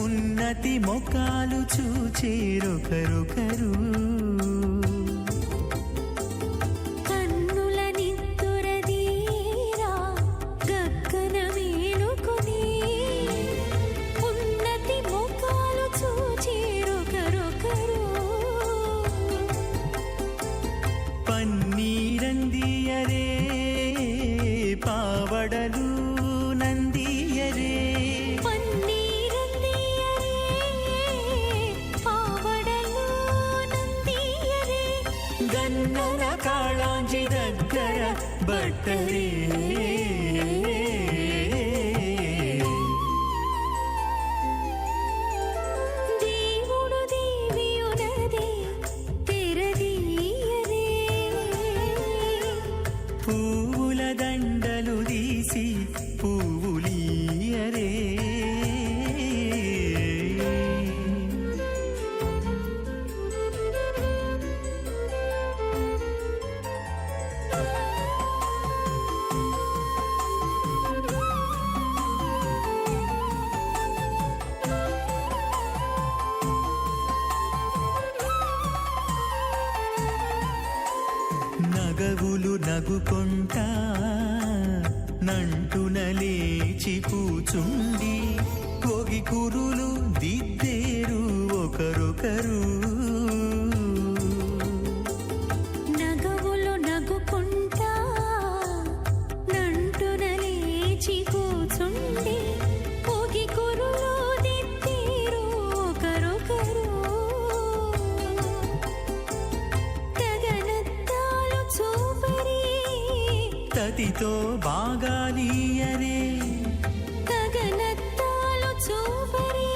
ఉన్నతి మొక్కలు చూచేరొకరొకరు. పన్నీరందియరే పావడలు నందియరే, గన్నన కాళాంజి దగ్గర బట్టరే. పువ్వుల దండలు తీసి పువ్వులియరే. నగవులు నగుకొంటా నంటున లేచి కూచుండి ఒగి కురులు దిద్దేరు ఒకరొకరు. నగవులు నగుకుంటా నంటున లేచి కూచుండి ఒగి కురులు దిద్దేరు ఒకరొకరు. తతితో బాగాలియరే, గగనత్తాలు చూపరే,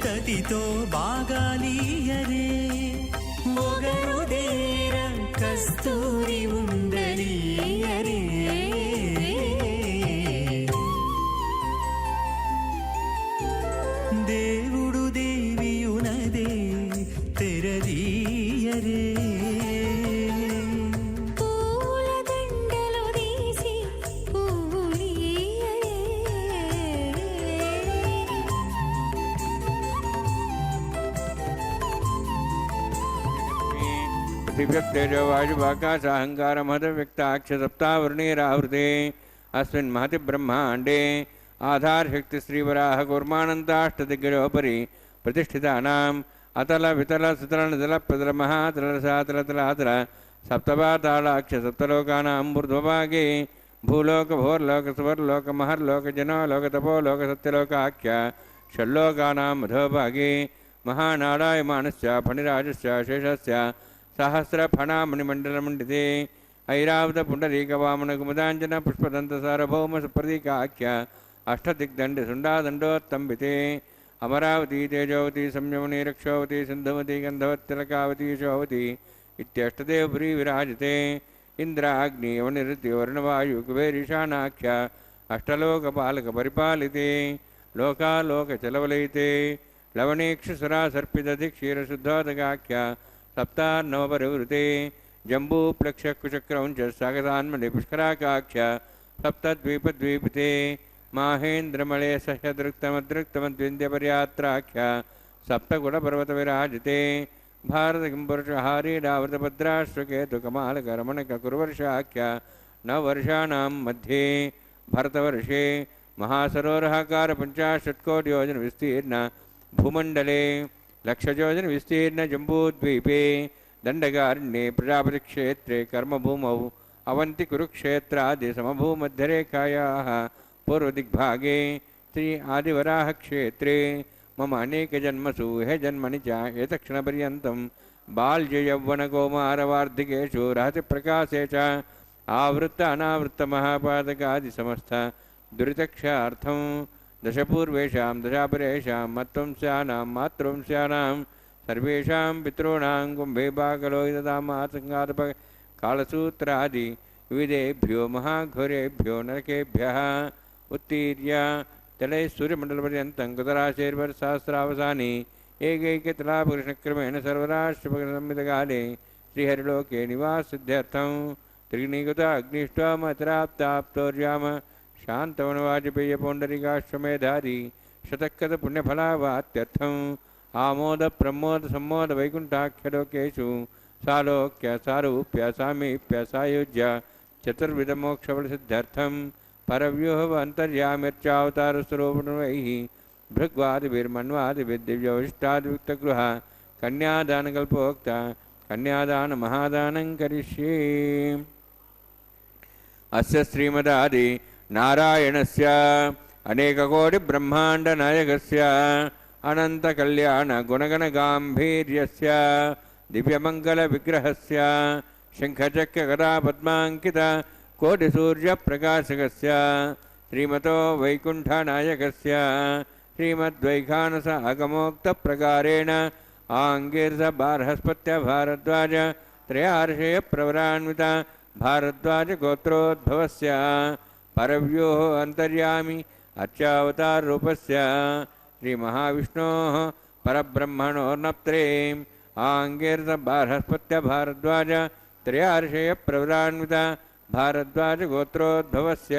తతితో బాగాలియరే. మొగరు దేర కస్తూరి ఉండలియరే. దేవుడు దేవియునదే తెరదీయరే. पृथिव्यप्तेजो वायुवाकाशाहङ्कारमहदव्यक्ताक्षसप्तावृणीरावृते अस्मिन् महति ब्रह्माण्डे आधारशक्तिश्रीवराह कूर्मानन्दाष्टदिग्गजोपरि प्रतिष्ठितानाम् अतल वितल सुतल नितल प्रतल महातलसातल तलातल सप्तपातालाक्ष सप्तलोकानां ऊर्ध्वभागे भूलोक भोर्लोक सुवर्लोक महर्लोक जनोलोक तपोलोक सत्यलोकाख्य षल्लोकानां मधोभागे महानारायमानस्य फणिराजस्य शेषस्य सहस्रफणामणिमण्डलमण्डिते ऐरावतपुण्डरीकवामनकुमुदाञ्जन पुष्पदन्तसार्वभौमसुप्रतीकाख्य अष्टदिग्दण्डसुण्डादण्डोत्तम्बिते अमरावती तेजोवती संयमनी रक्षोवती सिन्धुवती गन्धवत्तिलकावती शोवती इत्यष्टदेवपुरी विराजते इन्द्राग्निवनिरुद्धिवर्णवायुकुबेरीशानाख्य अष्टलोकपालकपरिपालिते लोकालोकचलवलयिते लवणेक्षुसुरासर्पितधिक्षीरशुद्धोदकाख्य सप्तान्नवपरिवृते जम्बूप्लक्षकुचक्रौञ्च सागतान्मलिपुष्कराकाख्य सप्तद्वीपद्वीपिते माहेन्द्रमले सह्यदृक्तमदृक्तमद्विन्द्यपर्यात्राख्य सप्तकुलपर्वतविराजिते भारतकिम्पुरुषहारीडावृतभद्राश्वकेतुकमालकरमणककुर्वर्षाख्य नववर्षाणां मध्ये भरतवर्षे महासरोवराकार 50 विस्तीर्ण भूमण्डले लक्षयोजन विस्तीर्ण जम्बूद्वीपे दण्डकारण्ये प्रजापतिक्षेत्रे कर्मभूमौ अवन्ति कुरुक्षेत्रादि समभूमध्यरेखायाः पूर्वदिग्भागे श्री आदिवराहक्षेत्रे मम अनेकजन्मसु ह्य जन्मनि च एतक्षणपर्यन्तं बाल्ययौवनकौमारवार्धिकेषु रहतिप्रकाशे च आवृत्त अनावृत्तमहापादकादिसमस्त दुरितक्षार्थं दशपूर्वेषां दशापरेषां मत्वंस्यानां मातृवंस्यानां सर्वेषां पितॄणां कुम्भे बाकलोहितदामातङ्गादप कालसूत्रादि विविधेभ्यो महाघोरेभ्यो नरकेभ्यः उत्तीर्य तले सूर्यमण्डलपर्यन्तं कुतराशैर्वर्षसहस्रावसाने एकैकतलापुरुषक्रमेण सर्वराष्ट्रपतिसंहितकाले श्रीहरिलोके निवाससिद्ध्यर्थं त्रिगुणीकृत अग्निष्टोमतराप्ताप्तोर्याम शान्तवनवाजपेय पौण्डरिकाश्वमेधारी शतक्रत पुण्यफलावात्यर्थम् आमोद प्रमोद सम्मोद वैकुण्ठाख्यलोकेषु सालोक्य सारूप्य सामीप्य सायुज्य चतुर्विधमोक्षफलसिद्ध्यर्थं परव्यूह अन्तर्यामिर्चावतारस्वरूपणवैः भृग्वादिभिर्मन्वादिभिर्दिव्यविष्टादियुक्तगृह कन्यादानकल्पोक्त कन्यादानमहादानं करिष्ये। अस्य श्रीमदादि नारायणस्य अनेककोटिब्रह्माण्डनायकस्य अनन्तकल्याणगुणगणगाम्भीर्यस्य दिव्यमङ्गलविग्रहस्य शङ्खचक्रगदापद्माङ्कित कोटिसूर्यप्रकाशकस्य श्रीमतो वैकुण्ठनायकस्य श्रीमद्वैखानस अगमोक्तप्रकारेण आङ्गीर्षबार्हस्पत्य भारद्वाज त्रयार्षयप्रवरान्वित भारद्वाजगोत्रोद्भवस्य परव्योः अन्तर्यामि अर्चावताररूपस्य श्रीमहाविष्णोः परब्रह्मणोर्नप्त्रेम् आङ्गीर्षबार्हस्पत्य भारद्वाज त्रयार्षयप्रवरान्वित भारद्वाजगोत्रोद्भवस्य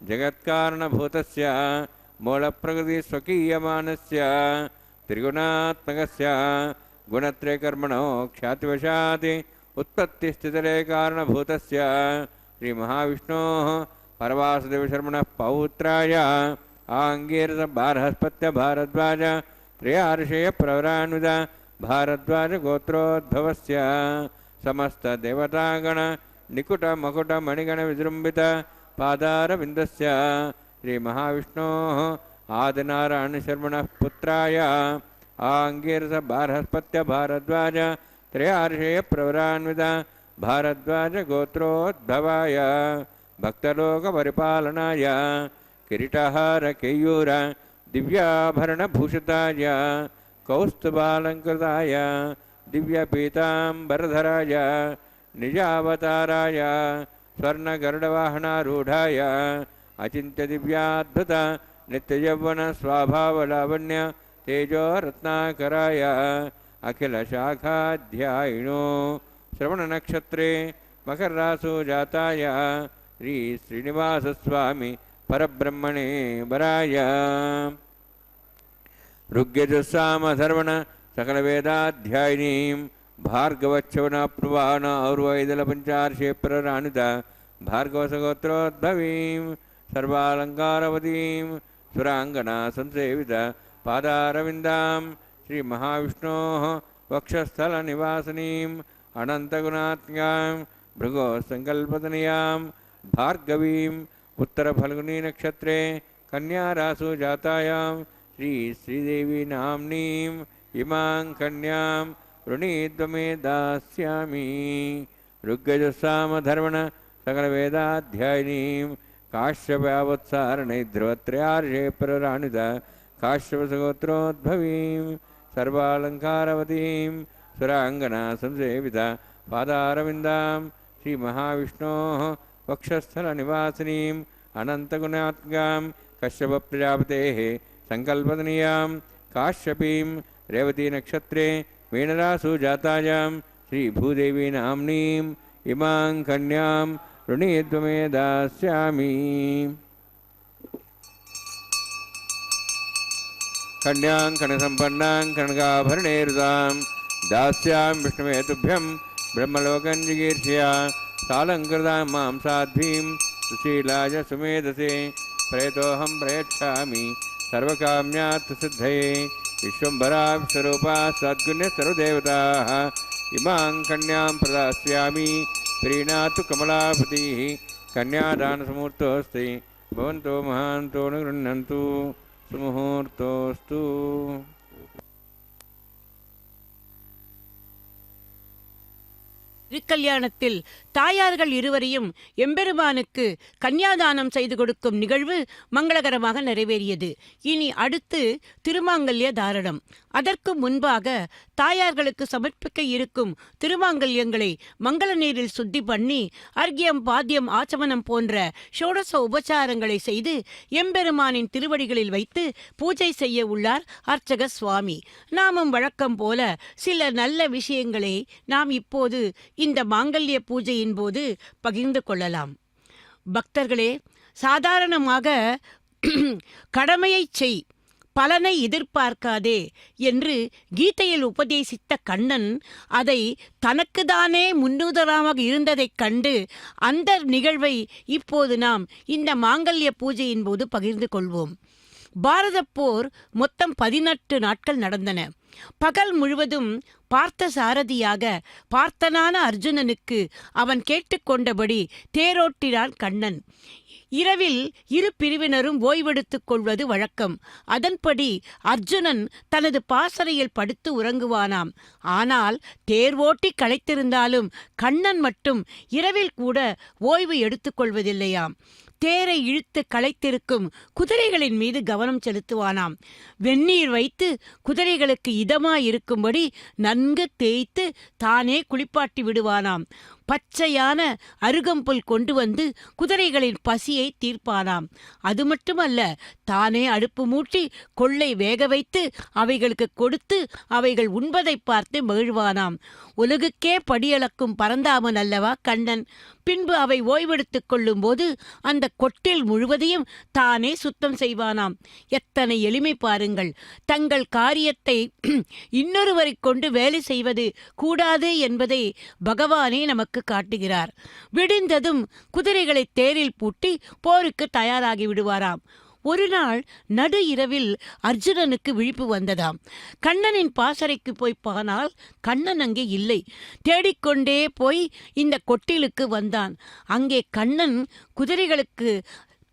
जगत्कारणभूतस्य मूलप्रकृतिस्वकीयमानस्य त्रिगुणात्मकस्य गुणत्रयकर्मणो ख्यातिवशात् उत्पत्तिस्थितिलय कारणभूतस्य श्रीमहाविष्णोः परवासुदेवशर्मणः पौत्राय आङ्गीरसबार्हस्पत्य भारद्वाज त्रयार्षयप्रवरान्वित भारद्वाजगोत्रोद्भवस्य समस्तदेवतागण निकुटमकुटमणिगणविजृम्भित पादारविन्दस्य श्रीमहाविष्णोः आदिनारायणशर्मणः पुत्राय आङ्गीरसबार्हस्पत्य भारद्वाज त्रयार्षयप्रवरान्वित भारद्वाजगोत्रोद्भवाय भक्तलोकपरिपालनाय किरीटहारकेयूर दिव्याभरणभूषिताय कौस्तुभालङ्कृताय दिव्यपीताम्बरधराय निजावताराय स्वर्णगरुडवाहनारूढाय अचिन्त्यदिव्याद्भुत नित्ययौवनस्वभावलावण्य तेजोरत्नाकराय अखिलशाखाध्यायिनो श्रवणनक्षत्रे मकररासु जाताय श्रीनिवासस्वामी परब्रह्मणे वराय ऋग्यजुस्सामधर्वण सकलवेदाध्यायिनीं भार्गवच्छवनाप्नुवान और्वैदलपञ्चार्षेप्रराणित भार्गवसगोत्रोद्भवीं सर्वालङ्कारवतीं सुराङ्गना संसेवित पादारविन्दां श्रीमहाविष्णोः वक्षस्थलनिवासिनीम् अनन्तगुणात्म्यां भृगोसङ्कल्पतनयां भार्गवीम् उत्तरफल्गुनीनक्षत्रे कन्यारासु जातायां श्रीदेवी नाम्नीम् इमां कन्यां वृणीद्वमे दास्यामि। ऋग्यजुस्सामधर्वण सकलवेदाध्यायिनीं काश्यपावत्सारणे ध्रुवत्रयार्षेप्रराणित काश्यपसगोत्रोद्भवीं सर्वालङ्कारवतीं सुराङ्गना संसेवित पादारविन्दां श्रीमहाविष्णोः वक्षस्थलनिवासिनीम् अनन्तगुणात्मिकां कश्यपप्रजापतेः सङ्कल्पतनीयां काश्यपीं रेवतीनक्षत्रे मीनरासु जातायां श्रीभूदेवी नाम्नीम् इमां कन्यां वृणीद्वमे दास्यामि। कन्यां कनसम्पन्नां कनकाभरणैर्दां दास्यां विष्णवे तुभ्यं ब्रह्मलोकं जिगीर्षया सालङ्कृतां मां साध्वीं सुशीलाय सुमेधसे प्रेतोऽहं प्रयच्छामि सर्वकाम्यार्थसिद्धये विश्वम्भराविश्वरूपा सद्गुण्य सर्वदेवताः इमां कन्यां प्रदास्यामि प्रीणातु कमलापतिः कन्यादानसमुहूर्तोऽस्ति भवन्तो महान्तो न गृह्णन्तु सुमुहूर्तोऽस्तु। திருக்கல்யாணத்தில் தாயார்கள் இருவரையும் எம்பெருமானுக்கு கன்யாதானம் செய்து கொடுக்கும் நிகழ்வு மங்களகரமாக நிறைவேறியது. இனி அடுத்து திருமாங்கல்ய தாரணம். அதற்கு முன்பாக தாயார்களுக்கு சமர்ப்பிக்க இருக்கும் திருமாங்கல்யங்களை மங்கள நீரில் சுத்தி பண்ணி அர்க்கியம் பாத்தியம் ஆச்சமனம் போன்ற ஷோடச உபச்சாரங்களை செய்து எம்பெருமானின் திருவடிகளில் வைத்து பூஜை செய்ய உள்ளார் அர்ச்சக சுவாமி. நாமும் வழக்கம் போல சில நல்ல விஷயங்களை நாம் இப்போது இந்த மாங்கல்ய பூஜையின் போது பகிர்ந்து கொள்ளலாம். பக்தர்களே, சாதாரணமாக கடமையைச் செய், பலனை எதிர்பார்க்காதே என்று கீதையில் உபதேசித்த கண்ணன் அதை தனக்குதானே முன்னுதாரணமாக இருந்ததைக் கண்டு அந்த நிகழ்வை இப்போது நாம் இந்த மாங்கல்ய பூஜையின் போது பகிர்ந்து கொள்வோம். பாரத போர் மொத்தம் 18 நாட்கள் நடந்தன. பகல் முழுவதும் பார்த்த சாரதியாக பார்த்தனான அர்ஜுனனுக்கு அவன் கேட்டுக்கொண்டபடி தேரோட்டினான் கண்ணன். இரவில் இரு பிரிவினரும் ஓய்வெடுத்துக் கொள்வது வழக்கம். அதன்படி அர்ஜுனன் தனது பாசறையில் படுத்து உறங்குவானாம். ஆனால் தேர் ஓட்டி களைத்திருந்தாலும் கண்ணன் மட்டும் இரவில் கூட ஓய்வு எடுத்துக்கொள்வதில்லையாம். தேரை இழுத்து களைத்திருக்கும் குதிரைகளின் மீது கவனம் செலுத்துவானாம். வெந்நீர் வைத்து குதிரைகளுக்கு இதமாயிருக்கும்படி நன்கு தேய்த்து தானே குளிப்பாட்டி விடுவானாம். பச்சையான அருகம்புல் கொண்டு வந்து குதிரைகளின் பசியை தீர்ப்பானாம். அது மட்டுமல்ல, தானே அடுப்பு மூட்டி கொள்ளை வேக வைத்து அவைகளுக்கு கொடுத்து அவைகள் உண்பதை பார்த்து மகிழ்வானாம். உலகுக்கே படியளக்கும் பரந்தாமன் அல்லவா கண்ணன். பின்பு அவை ஓய்வெடுத்துக் கொள்ளும் போது அந்த கொட்டில் முழுவதையும் தானே சுத்தம் செய்வானாம். எத்தனை எளிமை பாருங்கள். தங்கள் காரியத்தை இன்னொருவரை கொண்டு வேலை செய்வது கூடாது என்பதை பகவானே நமக்கு காட்டுகிறார். விடிந்ததும் குதிரைகளை தேரில் பூட்டி போருக்கு தயாராகி விடுவாராம். ஒரு நாள் நடு இரவில் அர்ஜுனனுக்கு விழிப்பு வந்ததாம். கண்ணனின் பாசறைக்கு போய் போனால் கண்ணன் அங்கே இல்லை. தேடிக்கொண்டே போய் இந்த கொட்டிலுக்கு வந்தான். அங்கே கண்ணன் குதிரைகளுக்கு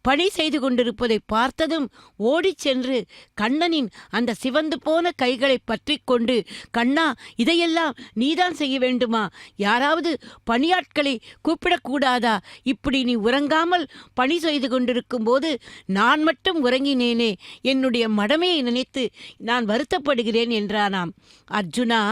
பணி செய்து கொண்டிருப்பதை பார்த்ததும் ஓடிச் சென்று கண்ணனின் அந்த சிவந்து போன கைகளை பற்றி கொண்டு, கண்ணா, இதையெல்லாம் நீதான் செய்ய வேண்டுமா? யாராவது பணியாட்களை கூப்பிடக்கூடாதா? இப்படி நீ உறங்காமல் பணி செய்து கொண்டிருக்கும் போது நான் மட்டும் உறங்கினேனே, என்னுடைய மடமையை நினைத்து நான் வருத்தப்படுகிறேன் என்றானாம். அர்ஜுனா,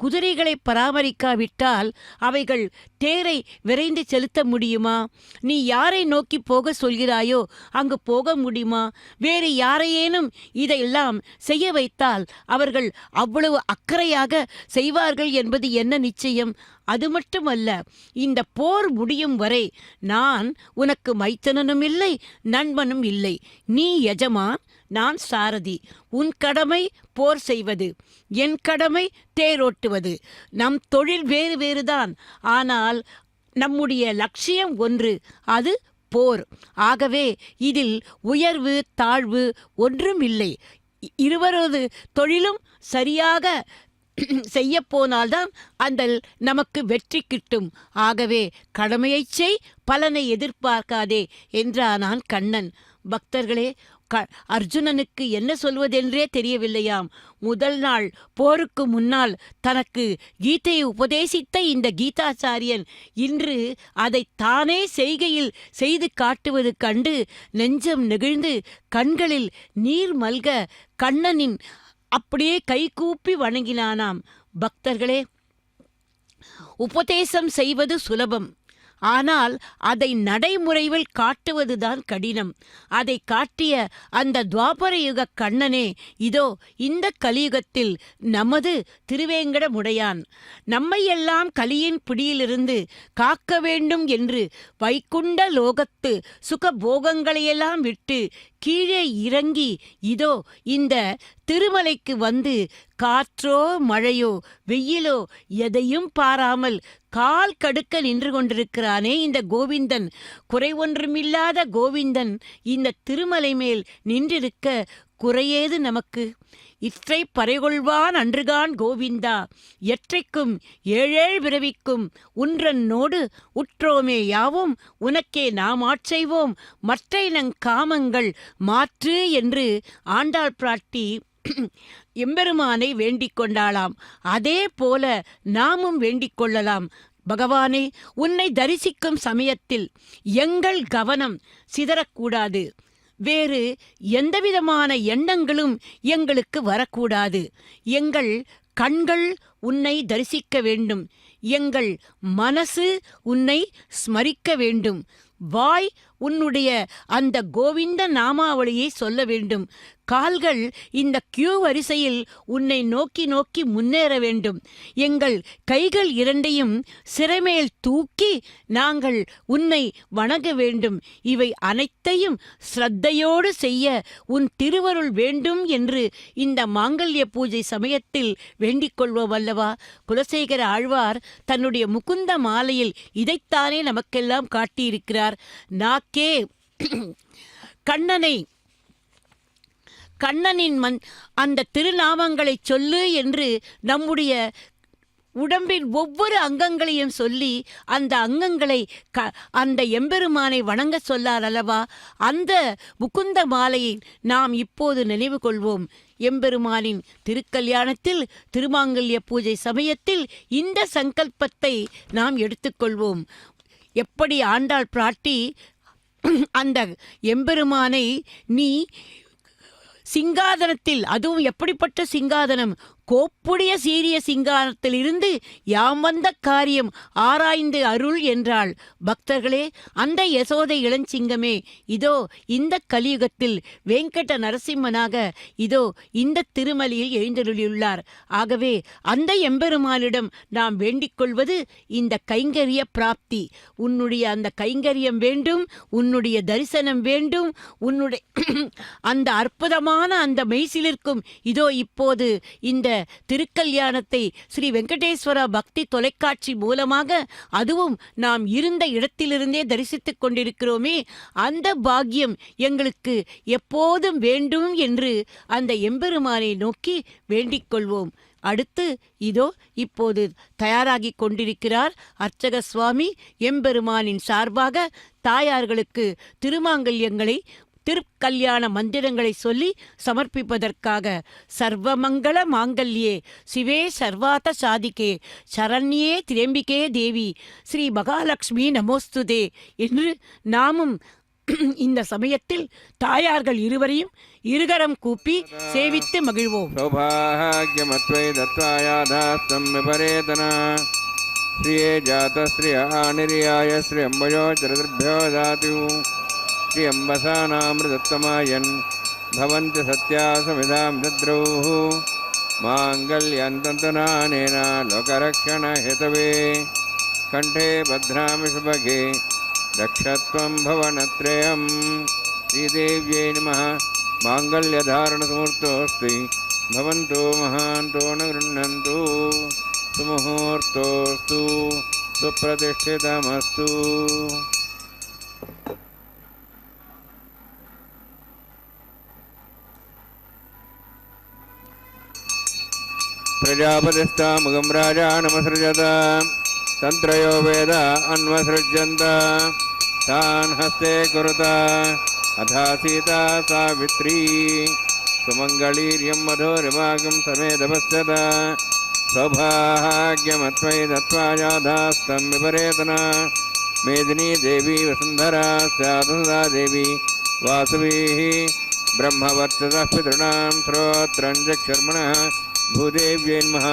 குதிரைகளை பராமரிக்காவிட்டால் அவைகள் தேரை விரைந்து செலுத்த முடியுமா? நீ யாரை நோக்கி போக சொல்கிறாயோ அங்கு போக முடியுமா? வேறு யாரையேனும் இதையெல்லாம் செய்ய வைத்தால் அவர்கள் அவ்வளவு அக்கறையாக செய்வார்கள் என்பது என்ன நிச்சயம்? அது மட்டுமல்ல, இந்த போர் முடியும் வரை நான் உனக்கு மைத்தனனும் இல்லை, நண்பனும் இல்லை. நீ எஜமான், நான் சாரதி. உன் கடமை போர் செய்வது, என் கடமை தேரோட்டுவது. நம் தொழில் வேறு வேறுதான், ஆனால் நம்முடைய லட்சியம் ஒன்று, அது போர். ஆகவே இதில் உயர்வு தாழ்வு ஒன்றும் இல்லை. இருவரது தொழிலும் சரியாக செய்ய போனால்தான் அந்த நமக்கு வெற்றி கிட்டும். ஆகவே கடமையைச் செய், பலனை எதிர்பார்க்காதே என்றானான் கண்ணன். பக்தர்களே, அர்ஜுனனுக்கு என்ன சொல்வதென்றே தெரியவில்லையாம். முதல் நாள் போருக்கு முன்னால் தனக்கு கீதையை உபதேசித்த இந்த கீதாச்சாரியன் இன்று அதை தானே செய்கையில் செய்து காட்டுவது கண்டு நெஞ்சம் நெகிழ்ந்து கண்களில் நீர் மல்க கண்ணனின் அப்படியே கைகூப்பி வணங்கினானாம். பக்தர்களே, உபதேசம் செய்வது சுலபம், ஆனால் அதை நடைமுறையில் காட்டுவதுதான் கடினம். அதை காட்டிய அந்த துவாபர யுக கண்ணனே இதோ இந்த கலியுகத்தில் நமது திருவேங்கடமுடையான். நம்மையெல்லாம் கலியின் பிடியிலிருந்து காக்க வேண்டும் என்று வைகுண்ட லோகத்து சுகபோகங்களையெல்லாம் விட்டு கீழே இறங்கி இதோ இந்த திருமலைக்கு வந்து காற்றோ மழையோ வெயிலோ எதையும் பாராமல் கால் கடுக்க நின்று கொண்டிருக்கிறானே இந்த கோவிந்தன். குறை ஒன்றுமில்லாத கோவிந்தன் இந்த திருமலை மேல் நின்றிருக்க குறையேது நமக்கு? இற்றை பறைகொள்வான் அன்றுகான் கோவிந்தா, எற்றைக்கும் ஏழேழ் பிறவிக்கும் உன்றன்னோடு உற்றோமே யாவோம், உனக்கே நாம் ஆட்செய்வோம், மற்றை காமங்கள் மாற்று என்று ஆண்டாள் பிராட்டி எம்பெருமானை வேண்டிக் கொண்டாளாம். அதே போல நாமும் வேண்டிக் கொள்ளலாம். பகவானே, உன்னை தரிசிக்கும் சமயத்தில் எங்கள் கவனம் சிதறக்கூடாது. வேறு எந்தவிதமான எண்ணங்களும் எங்களுக்கு வரக்கூடாது. எங்கள் கண்கள் உன்னை தரிசிக்க வேண்டும். எங்கள் மனசு உன்னை ஸ்மரிக்க வேண்டும். வாய் உன்னுடைய அந்த கோவிந்த நாமாவளியை சொல்ல வேண்டும். கால்கள் இந்த கியூ வரிசையில் உன்னை நோக்கி நோக்கி முன்னேற வேண்டும். எங்கள் கைகள் இரண்டையும் சிறைமேல் தூக்கி நாங்கள் உன்னை வணங்க வேண்டும். இவை அனைத்தையும் ஸ்ரத்தையோடு செய்ய உன் திருவருள் வேண்டும் என்று இந்த மாங்கல்ய பூஜை சமயத்தில் வேண்டிக் கொள்வோம் அல்லவா? குலசேகர ஆழ்வார் தன்னுடைய முகுந்த மாலையில் இதைத்தானே நமக்கெல்லாம் காட்டியிருக்கிறார். நாக்கே கண்ணனின் அந்த திருநாமங்களை சொல்லு என்று நம்முடைய உடம்பின் ஒவ்வொரு அங்கங்களையும் சொல்லி அந்த அங்கங்களை அந்த எம்பெருமானை வணங்க சொல்லார் அல்லவா? அந்த முகுந்த மாலையை நாம் இப்போது நினைவு கொள்வோம். எம்பெருமானின் திருக்கல்யாணத்தில் திருமாங்கல்ய பூஜை சமயத்தில் இந்த சங்கல்பத்தை நாம் எடுத்துக்கொள்வோம். எப்படி ஆண்டாள் பிராட்டி அந்த எம்பெருமானை நீ சிங்காதனத்தில், அதுவும் எப்படிப்பட்ட சிங்காதனம், கோப்புடைய சீரிய சிங்காரத்தில் இருந்து யாம் வந்த காரியம் ஆராய்ந்து அருள் என்றாள். பக்தர்களே, அந்த யசோதை இளஞ்சிங்கமே இதோ இந்த கலியுகத்தில் வெங்கட நரசிம்மனாக இதோ இந்த திருமலையில் எழுந்தருளியுள்ளார். ஆகவே அந்த எம்பெருமானிடம் நாம் வேண்டிக் கொள்வது இந்த கைங்கரிய பிராப்தி. உன்னுடைய அந்த கைங்கரியம் வேண்டும், உன்னுடைய தரிசனம் வேண்டும், உன்னுடைய அந்த அற்புதமான அந்த மெய்சிலிருக்கும் இதோ இப்போது இந்த திருக்கல்யாணத்தை ஸ்ரீ வெங்கடேஸ்வர பக்தி தொலைக்காட்சி மூலமாக, அதுவும் நாம் இருந்த இடத்திலிருந்தே தரிசித்துக் கொண்டிருக்கிறோமே, அந்த பாக்கியம் எங்களுக்கு எப்போதும் வேண்டும் என்று அந்த எம்பெருமானை நோக்கி வேண்டிக் கொள்வோம். அடுத்து இதோ இப்போது தயாராகி கொண்டிருக்கிறார் அர்ச்சக சுவாமி. எம்பெருமானின் சார்பாக தாயார்களுக்கு திருமாங்கல்யங்களை திருக்கல்யாண மந்திரங்களை சொல்லி சமர்ப்பிப்பதற்காக சர்வமங்கள மாங்கல்யே சிவே சர்வாத சாதிகே சரண்யே திரியம்பிகே தேவி ஸ்ரீ மகாலட்சுமி நமோஸ்துதே என்று நாமும் இந்த சமயத்தில் தாயார்கள் இருவரையும் இருகரம் கூப்பி சேவித்து மகிழ்வோம். சௌபாகியமத்வை தத்வாயாதாஸ்தம் விபரேதனா ஸ்ரீயே ஜாத ஸ்ரீ ஆனிரியாய ஸ்ரீ அம்பயோ ஜரதிர்பியோ தாது ஸ்ரீ அம்பசானாமிருதத்தமாயன் பவந்தி சத்யா சமிதாம் தத்ரௌः மாங்கல்யந்தந்தனானேன லோகரக்ஷண ஹேதவே கண்டே பத்ராமி சுபகே ரக்ஷத்வம் பவனத்ரயம். ஸ்ரீதேவ்யை நமः. மாங்கல்யதாரணசமுர்த்தோஸ்தி பவந்தோ மகாந்தோ ந गृह्णन्तु. சுமுகூர்த்தோஸ்து சுப்ரதிஷ்டிதமஸ்து. प्रजापतिस्तामुगं राजानमसृजत तन्त्रयो वेद अन्वसृज्यन्त तान् हस्ते कुरुत अथा सीता सावित्री सुमङ्गलीर्यं मधुरिवागं समेधपश्यत सौभाग्यमत्वयि दत्त्वा याधास्तं विपरेतना मेदिनी देवी वसुन्धरा स्यात् सदा देवी वासवीः ब्रह्मवर्चसः पितॄणां श्रोत्रं चक्षुर्मणः भूदेव्यै नमः.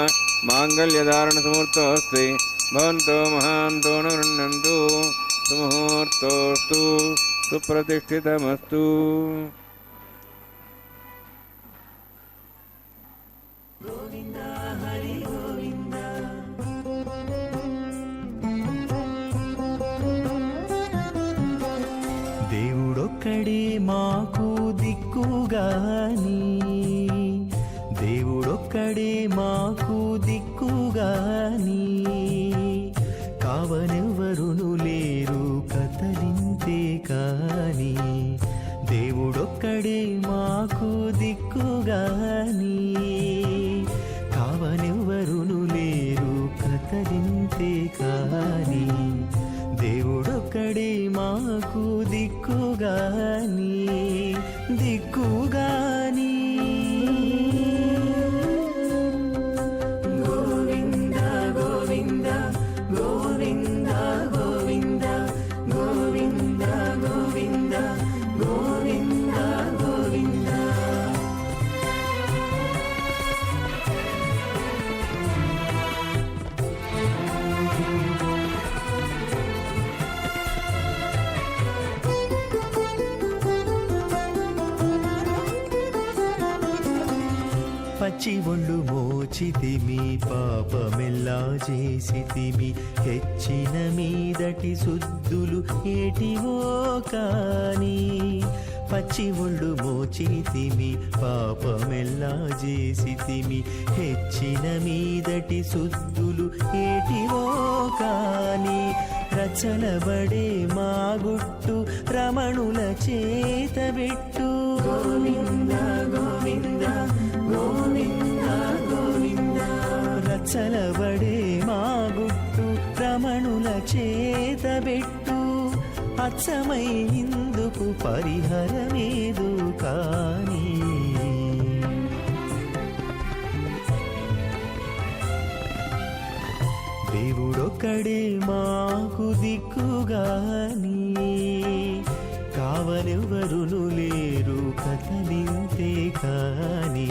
माङ्गल्यधारणसमुहूर्तोऽस्ति भवन्तो महान्तो न गृह्णन्तु. सुमुहूर्तोऽस्तु सुप्रतिष्ठितमस्तु. దేవుడొక్కడే మాకు దిక్కుగాని, దేవుడొక్కడే మాకు దిక్కుగాని, కావనెవరును లేరు కతలింతే కాని, దేవుడొక్కడే మాకు దిక్కుగాని, కావనెవరును లేరు కతలింతే కాని, దేవుడొక్కడే మాకు దిక్కుగాని, దిక్కుగాని. మెచ్చితిమి పాపమెల్లా చేసితిమి హెచ్చిన మీదటి శుద్ధులు ఏటివో కాని పచ్చి ఒళ్ళు మోచితిమి పాపమెల్లా చేసితిమి హెచ్చిన మీదటి శుద్ధులు ఏటివో కాని రచలబడే మా గుట్టు రమణుల చేతబెట్టు గోవింద గోవింద గోవింద గోవింద రచలబడే మా గుట్టు రమణుల చేతబెట్టు అచ్చమై ఇందుకు పరిహరమేదు కాని దేవుడొక్కడే మాకు దిక్కుగాని కావనెవరును లేరు కథలింతే కాని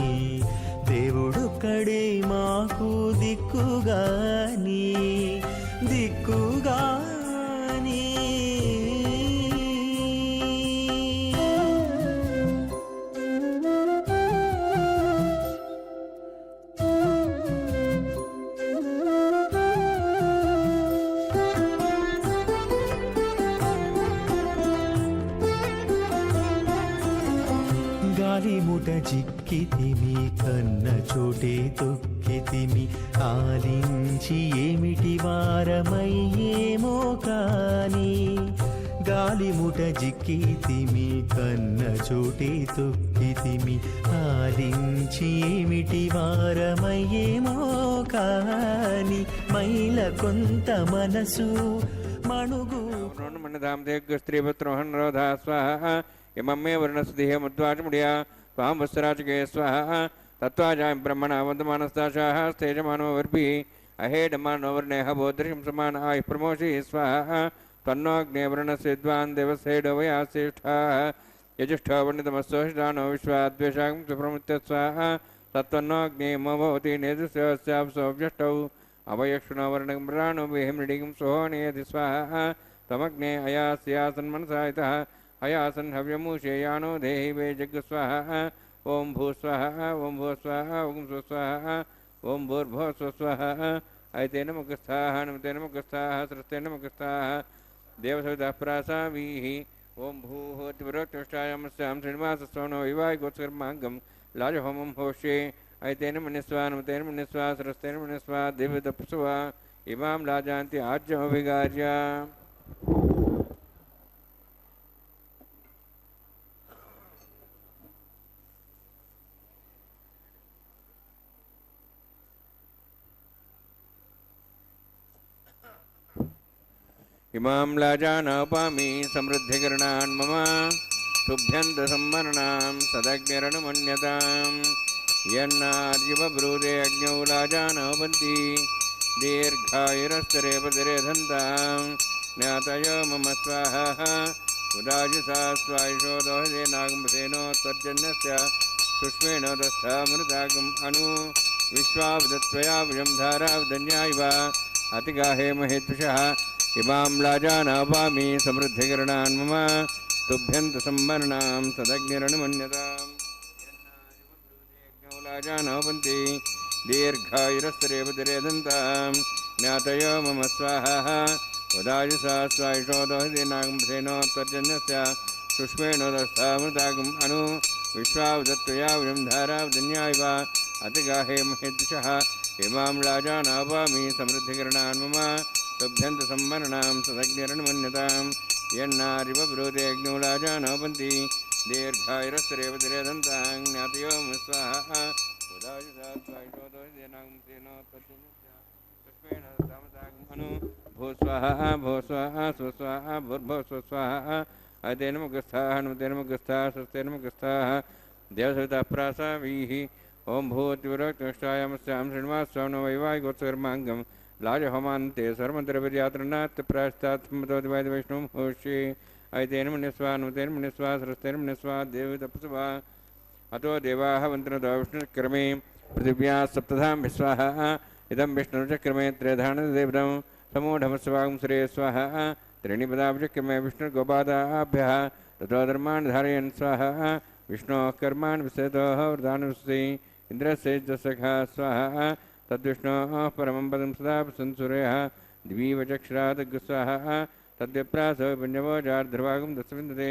దేవుడొక్కడే మాకు దిక్కుగాని దిక్కుగాని గాలిముట చిక్కితిమి కన్న చోటే తొక్కితిమి ఆలించి ఏమిటి వారమయ్యేమో కాని గాలిముట చిక్కితిమి కన్న చోటే తొక్కితిమి ఆలించి ఏమిటి వారమయ్యేమో కాని మైల కొంత మనసు మణుగు స్త్రీపుత్రోహన్రోధా స్వాహ ఇమమ్మే వర్ణసుధిహముద్వాచముడియా త్వాం వత్సరాచకే స్వాహ తత్వాజాయం బ్రహ్మణ వందమానస్తాశాః స్తేజమానో వర్భిः అహేడమానో వర్ణేహ బోధృశం సమాన ఆయుః ప్రమోషి స్వాహ తన్నోగ్నే వర్ణస్య విద్వాన్ దేవసేడో వయాశ్రేష్ఠాः యజుష్ఠో వర్ణితమస్తోషితానో విశ్వాద్వేషాగం సుప్రముత్య స్వాహ తత్వన్నోగ్నే మోభవతి నేదుస్యాప్సోభ్యష్టౌ అవయక్షుణో వర్ణకం ప్రాణో విహిమృడికం సోహనేయతి స్వాహ తమగ్నే అయాస్యాసన్మనసాయితః అయాసన్ హవ్యమూషేయానో దేహి వే జగ్ స్వాహ ఓం భూ స్వాహ ఓం భూ స్వాహ ఓం స్వస్వాహ ఓం భూర్భో స్వస్వాహ అయితేన ముఖస్థాః నమతేన ముఖస్థాః సృష్టేన ముఖస్థాః దేవసవితః ప్రాసావీః ఓం భూః తివరోక్తిష్టాయామస్యాం శ్రీనివాసస్వానో వివాహ గోత్కర్మాంగం లాజహోమం హోష్యే అయితేన మన్యస్వా నమతేన మన్యస్వా సృష్టేన మన్యస్వా దివ్యతపస్వా ఇమాం లాజాంతి ఆజ్యమభిగార్య ఇమాం లాజానాపామి సమృద్ధికరణాన్ మమ తుభ్యంత సంవరణాం సదగ్నిరణమన్యతాం యన్నార్యువబ్రూదే అగ్నౌ లాజానాపంతి దీర్ఘాయురస్తరే ప్రతిరేధంతాం జ్ఞాతయో మమ స్వాహ ఉదాజుసా స్వాయుషోదోహదే నాగంసేనో త్వర్జన్యస్య సుష్మేణోదస్థామృతాగం అను విశ్వావదత్వయా విజం ధారావదన్యాయివ అతిగాహే మహేద్విషः ఇమాం లాజానాపామి సమృద్ధికరణాన్ మమ తుభ్యంత సంవరణాం సదగ్నిరణమన్యతాం లాజానాపంతి దీర్ఘాయురస్తరే ప్రతిరేధంతాం జ్ఞాతయో మమ స్వాహ ఉదాజుసా స్వాయుషోదోహదే నాగంసేనో త్వర్జన్యస్య సుష్మేణోదస్థామృతాగం అను విశ్వావదత్వయా విజం ధారావదన్యాయివ అతిగాహే మహేద్విషः ఇమాం లాజానాపామి సమృద్ధికరణాన్ మమ తుభ్యంత సంవరణాం సదగ్నిరణమన్యతాం యన్నారివ బ్రూతే అగ్నౌ లాజానాపంతి దీర్ఘాయురస్తరే ప్రతిరేధంతాం జ్ఞాతయో మమ స్వాహ ఉదాజుసా స్వాయుషోదోహదే నాగంసేనో త్వర్జన్యస్య సుష్మేణోదస్థామృతాగం అను భూస్వాహ భూస్వాహ స్వస్వాహ భూర్భో స్వస్వాహ అయితేన ముఖస్థాః నమతేన ముఖస్థాః సృష్టేన ముఖస్థాః దేవసవితః ప్రాసావీః ఓం భూతివరోక్తిష్టాయామస్యాం శ్రీనివాసస్వామినో వైవాహికోత్సకర్మాంగం లాజహోమాంతే సర్వమంత్రపర్యాత్రనాత్ ప్రాయశ్చాత్మతోదివాది వైష్ణవం హోష్యే అయితేన మన్యస్వా నమతేన మన్యస్వా సృష్టేన మన్యస్వా దేవతపస్వా అతో దేవాః వంతనతో విష్ణుక్రమే పృథివ్యా సప్తధాం విశ్వాః ఇదం విష్ణుచక్రమే త్రేధానదేవతం సమూఢమస్వాగం శ్రే స్వాహ त्रीणिपदाभिचक्रमे विष्णुर्गोपादाभ्यः ततो धर्मान् धारयन् स्वाहा विष्णोः कर्मान् विस्तृतोः वृतान् विस्तृति इन्द्रस्य सखा स्वाहा तद्विष्णोः परमं पदं सदा संसूरयः द्विवचक्षरादग् स्वाहा तद्विप्रासो पुण्यवो जार्ध्रुवागं दशविन्दते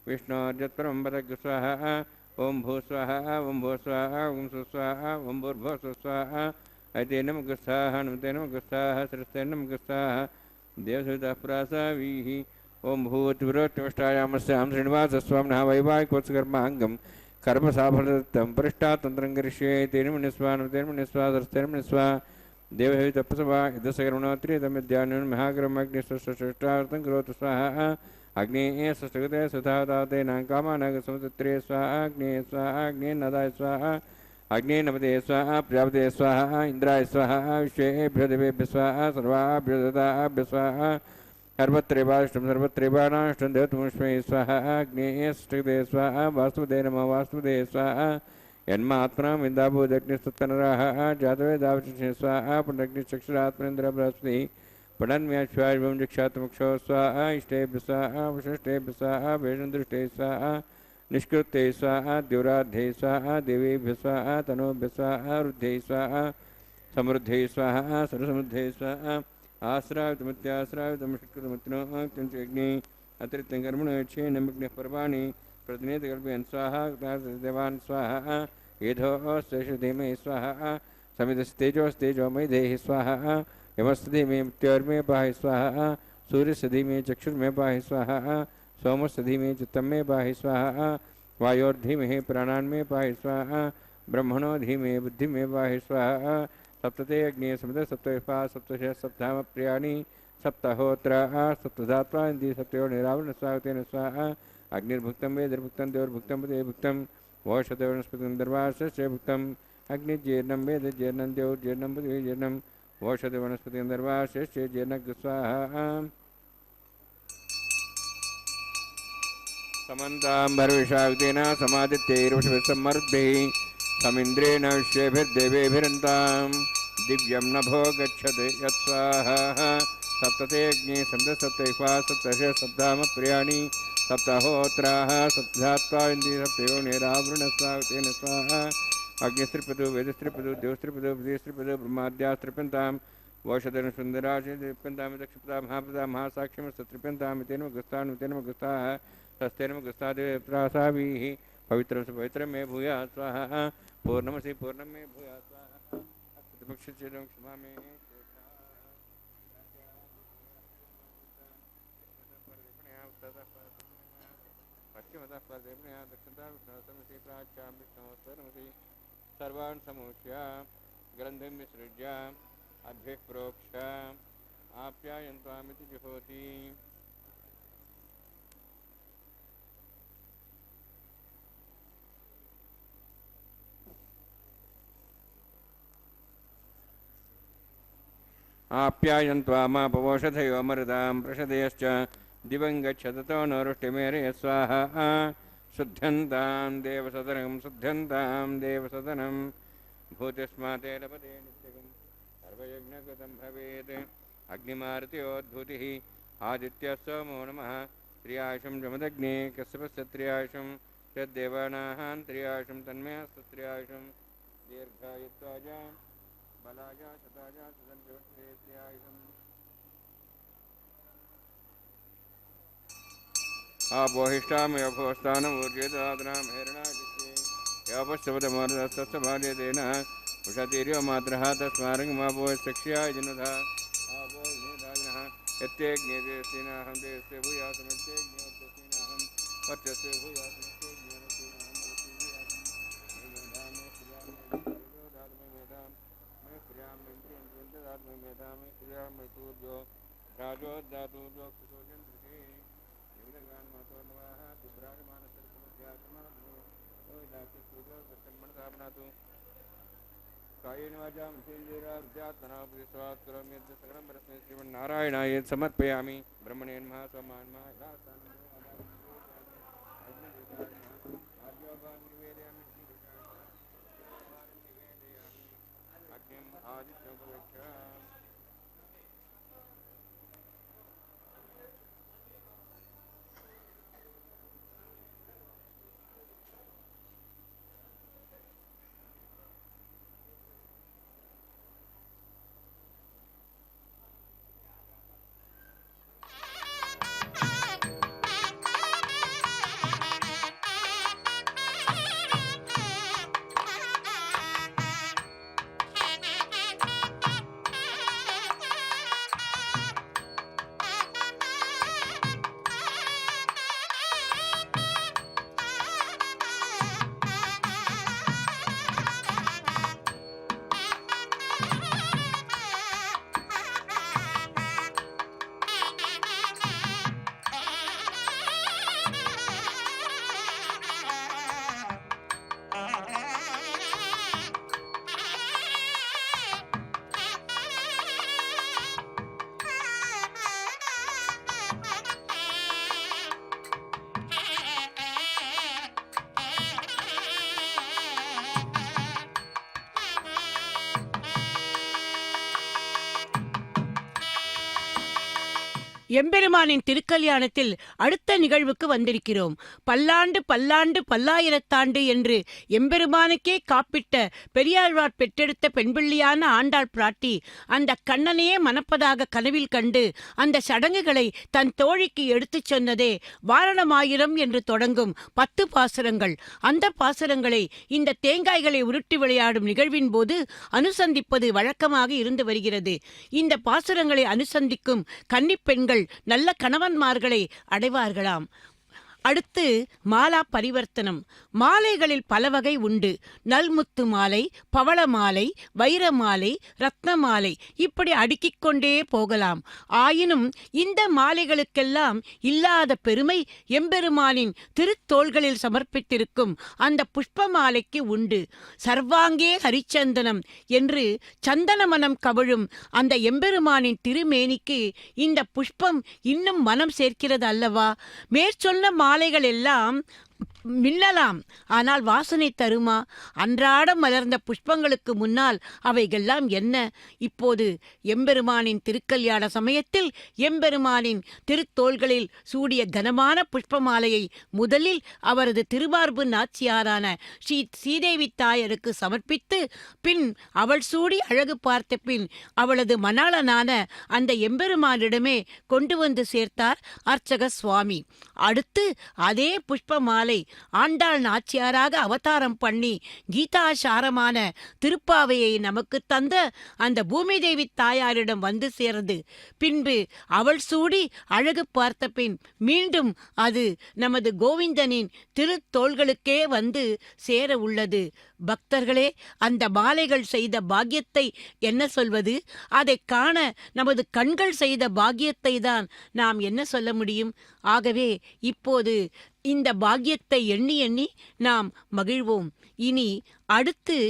विष्णोर्यत्परमं पदग् स्वाहा ओम भू स्वाहा ओम भू स्वाहा ओम सुस्वाहा ओम भूर्भुवः सुस्वाहा ऐतेन मुगस्साः नमतेन मुगस्साः सरस्तेन मुगस्साः देवसवितः प्रासावीः ओम भूतिवरोत्तमष्टायामस्यां श्रीनिवासस्वामिनः वैवाहिकोत्सकर्माङ्गं कर्मसाफलदत्तं परिष्टातन्त्रं करिष्ये तेन मुनिस्वा नमतेन मुनिस्वा सरस्तेन मुनिस्वा देवसवितः देवसवितपसवात्रितमिद्यानं महाग्रमग्निस्वश्रेष्ठार्थं करोतु स्वाहा अग्नि सृष्टगते सुधाते न कामानग समुद्रे स्वाहा अग्नि स्वाहा अग्नि नदाय स्वाहा अग्नि नमते स्वाहा प्रजापते स्वाहा इंद्राय स्वाहा विश्वेभ्यो देवेभ्यो स्वाहा सर्वाभ्यो ददाभ्यो स्वाहा सर्वत्रैवाष्टं देवतमुष्मै स्वाहा अग्नि सृष्टगते स्वाहा वास्तुदे नमः वास्तुदे स्वाहा यन्मात्मना विन्दाभूदग्निस्तनराः जातवेदावचिष्णे स्वाहा पुनरग्निचक्षुरात्मनेन्द्र बृहस्पति पठन्म्याश्वायुं दीक्षात्मक्षो स्वाहा इष्टेभ्य स्वाहा वशिष्ठेभ्य स्वाहा वेददृष्टे स्वाहा निष्कृते स्वाहा द्युराध्ये स्वाहा देवेभ्य स्वाहा तनोभ्य स्वाहा रुद्धे स्वाहा समृद्धे स्वाहा सरसमृद्धे स्वाहा आश्रावितमित्याश्रावितमष्कृतमित्नो अग्नि अतिरिक्तं कर्मणो यच्छेनमग्निः पर्वाणि प्रतिनेतकल्पयन् स्वाहा देवान् स्वाहा एधोऽस्तेषधीमहि स्वाहा समितस्तेजोस्तेजोमयि देहि स्वाहा यमस्तधि में मृत्योर्मे पाहि स्वाहा सूर्यसधि में चक्षुर्मे पाहि स्वाहा सोमसधि में चित्तम में पाहि स्वाहा वायोर्धि में प्राणान में पाहि स्वाहा ब्रह्मणो धि में बुद्धि में पाहि स्वाहा सप्तते अग्नि सप्त सप्तविपा सप्तश सप्ताम प्रियाणि सप्तहोत्र सप्तधात्वा इंद्रिय सप्तयो निरावरण स्वागतेन स्वाहा अग्निर्भुक्तं वेदिर्भुक्तं देवर्भुक्तं पदेर्भुक्तं वोषते वनस्पतिं दर्वासस्य भुक्तं अग्निजीर्णं वेदजीर्णं देवजीर्णं पदेर्जीर्णं वोषधि वनस्पति दर्वाशेष्य जनक स्वाहा समन्ताम्बरविशाक्तेन समादित्यैर्वशभिसम्मर्द्भिः समिन्द्रेण विश्वेभिर्देवेभिरन्तां दिव्यं नभो गच्छति यत्स्वाहा सप्तते अग्नि सप्तसप्तैफा सप्तश सप्ताम प्रियाणि सप्तहोत्राः सप्तधात्वा इन्द्रिय सप्तयो निरावृणस्वागतेन स्वाहा अग्निस्त्रिपदो वेदस्त्रिपदो देवस्त्रिपदो विदेस्त्रिपदो ब्रह्माद्यास्त्रिप्यन्तां वौषधन सुन्दराशेप्यन्तां दक्षपदा महापदा महासाक्ष्यमस्तत्रिप्यन्तामितेन गुस्तानुतेन गुस्ताः तस्तेन गुस्तादेवत्रासाभिः पवित्रं स पवित्रं मे भूयात् स्वाहा पूर्णमसि पूर्णं मे भूयात् स्वाहा प्रतिपक्षचेदं क्षमा मे पश्चिमतः परदेवनया दक्षिणतः विष्णुसमसि प्राच्यां विष्णोस्वरमसि सर्वान् समूह्य ग्रन्थिं विसृज्य अभ्यः प्रोक्ष आप्यायन्त्वामिति जुहोति आप्यायन्त्वामापवोषधयो मरुतां प्रषदयश्च दिवं गच्छततो न रुष्टिमेरय स्वाहा शुद्ध्यन्तां देवसदनं भूतिस्मातेरपदे नित्यगं सर्वयज्ञकृतं भवेत् अग्निमारुत्योद्भूतिः आदित्यः सोमो नमः त्रियायुषं जमदग्ने कश्यपस्य त्रियायुषं यद्देवानां त्रियायुषं तन्मयस्तत्रियायुषं दीर्घायुत्वाय बलाय शताय सुदन्ते त्रियायुषम् आपोहिष्टामयोभोस्थानमूर्जेदादनां हेरणादिश्ये योपश्चपदमोर्धस्तस्य बाल्यतेन उषतीर्यो मात्रः तस्मारङ्गमापोश्चक्ष्याय जिनुधा आपो विनेदायिनः यत्येज्ञेदेस्तीनाहं देशे भूयासमित्येज्ञोद्यस्तीनाहं वर्चस्वे भूयासमित्येज्ञोदात्ममेधां राजोदातूर्यो कुशोजन्त्रिके नारायणाय समर्पयामि ब्रह्मणे नमः எம்பெருமானின் திருக்கல்யாணத்தில் அடுத்த நிகழ்வுக்கு வந்திருக்கிறோம். பல்லாண்டு பல்லாண்டு பல்லாயிரத்தாண்டு என்று எம்பெருமானுக்கே காப்பிட்ட பெரியாழ்வார் பெற்றெடுத்த பெண்பிள்ளியான ஆண்டாள் பிராட்டி அந்த கண்ணனையே மணப்பதாக கனவில் கண்டு அந்த சடங்குகளை தன் தோழிக்கு எடுத்துச் சொன்னதே வாரணமாயிரம் என்று தொடங்கும் 10 பாசுரங்கள். அந்த பாசுரங்களை இந்த தேங்காய்களை உருட்டி விளையாடும் நிகழ்வின் போது அனுசந்திப்பது வழக்கமாக இருந்து வருகிறது. இந்த பாசுரங்களை அனுசந்திக்கும் கன்னிப் பெண்கள் நல்ல கணவன்மார்களை அடைவார்களாம். அடுத்து மாலா பரிவர்த்தனம். மாலைகளில் பல வகை உண்டு. நல்முத்து மாலை, பவள மாலை, வைர மாலை, ரத்ன மாலை, இப்படி அடுக்கிக் கொண்டே போகலாம். ஆயினும் இந்த மாலைகளுக்கெல்லாம் இல்லாத பெருமை எம்பெருமானின் திருத்தோள்களில் சமர்ப்பித்திருக்கும் அந்த புஷ்ப மாலைக்கு உண்டு. சர்வாங்கே ஹரிச்சந்தனம் என்று சந்தன மனம் கவிழும் அந்த எம்பெருமானின் திருமேனிக்கு இந்த புஷ்பம் இன்னும் மனம் சேர்க்கிறது அல்லவா? மேற்சொன்ன மாலைகள் எல்லாம் மின்னலாம், ஆனால் வாசனை தருமா? அன்றாடம் மலர்ந்த புஷ்பங்களுக்கு முன்னால் அவைகள்லாம் என்ன? இப்போது எம்பெருமானின் திருக்கல்யாண சமயத்தில் எம்பெருமானின் திருத்தோள்களில் சூடிய கனமான புஷ்ப மாலையை முதலில் அவரது திருமார்பு நாச்சியாரான ஸ்ரீ ஸ்ரீதேவி தாயருக்கு சமர்ப்பித்து பின் அவள் சூடி அழகு பார்த்த பின் அவளது மணாளனான அந்த எம்பெருமானிடமே கொண்டு வந்து சேர்த்தார் அர்ச்சக சுவாமி. அடுத்து அதே புஷ்ப மாலை ஆண்டாள் நாச்சியாராக அவதாரம் பண்ணி கீதாசாரமான திருப்பாவையை நமக்கு தந்த அந்த பூமி தேவி தாயாரிடம் வந்து சேர்ந்து பின்பு அவள் சூடி அழகு பார்த்த பின் மீண்டும் அது நமது கோவிந்தனின் திருத்தோள்களுக்கே வந்து சேர உள்ளது. பக்தர்களே, அந்த மாலைகள் செய்த பாக்கியத்தை என்ன சொல்வது? அதை காண நமது கண்கள் செய்த பாக்கியத்தை தான் நாம் என்ன சொல்ல முடியும்? ஆகவே இப்போது இந்த பாக்கியத்தை எண்ணி எண்ணி நாம் மகிழ்வோம். இனி அடுத்து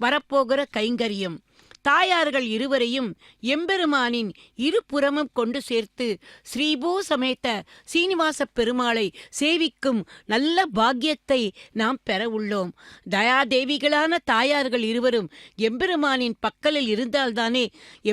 வரப்போகிற கைங்கரியம். தாயார்கள் இருவரையும் எம்பெருமானின் இருபுறமும் கொண்டு சேர்த்து ஸ்ரீபூ சமேத சீனிவாச பெருமாளை சேவிக்கும் நல்ல பாக்கியத்தை நாம் பெற உள்ளோம். தயாதேவிகளான தாயார்கள் இருவரும் எம்பெருமானின் பக்கலில் இருந்தால்தானே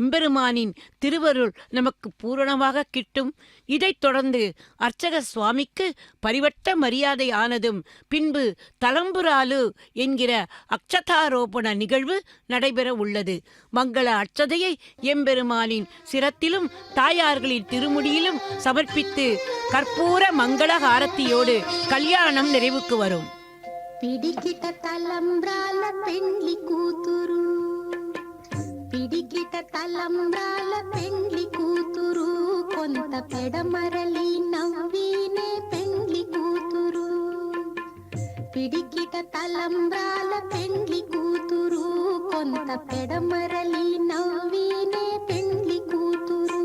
எம்பெருமானின் திருவருள் நமக்கு பூரணமாக கிட்டும். இதைத் தொடர்ந்து அர்ச்சக சுவாமிக்கு பரிவட்ட மரியாதை ஆனதும் பின்பு தலம்புராலு என்கிற அக்ஷதாரோபண நிகழ்வு நடைபெற உள்ளது. மங்கள அட்சதையை எம்பெருமானின் சிரத்திலும் தாயார்களின் திருமுடியிலும் சமர்ப்பித்து கற்பூர மங்கள ஹாரத்தியோடு கல்யாணம் நிறைவுக்கு வரும். పిడికిట తలంబ్రాల పెండ్లి కూతురు, పిడికిట తలంబ్రాల పెండ్లి కూతురు, కొంత పెడమరలి నవ్వినే పెండ్లి కూతురు. పిడికిట తలంబ్రాల పెండ్లి కూతురు, కొంత పెడమరలి నవ్వినే పెండ్లి కూతురు.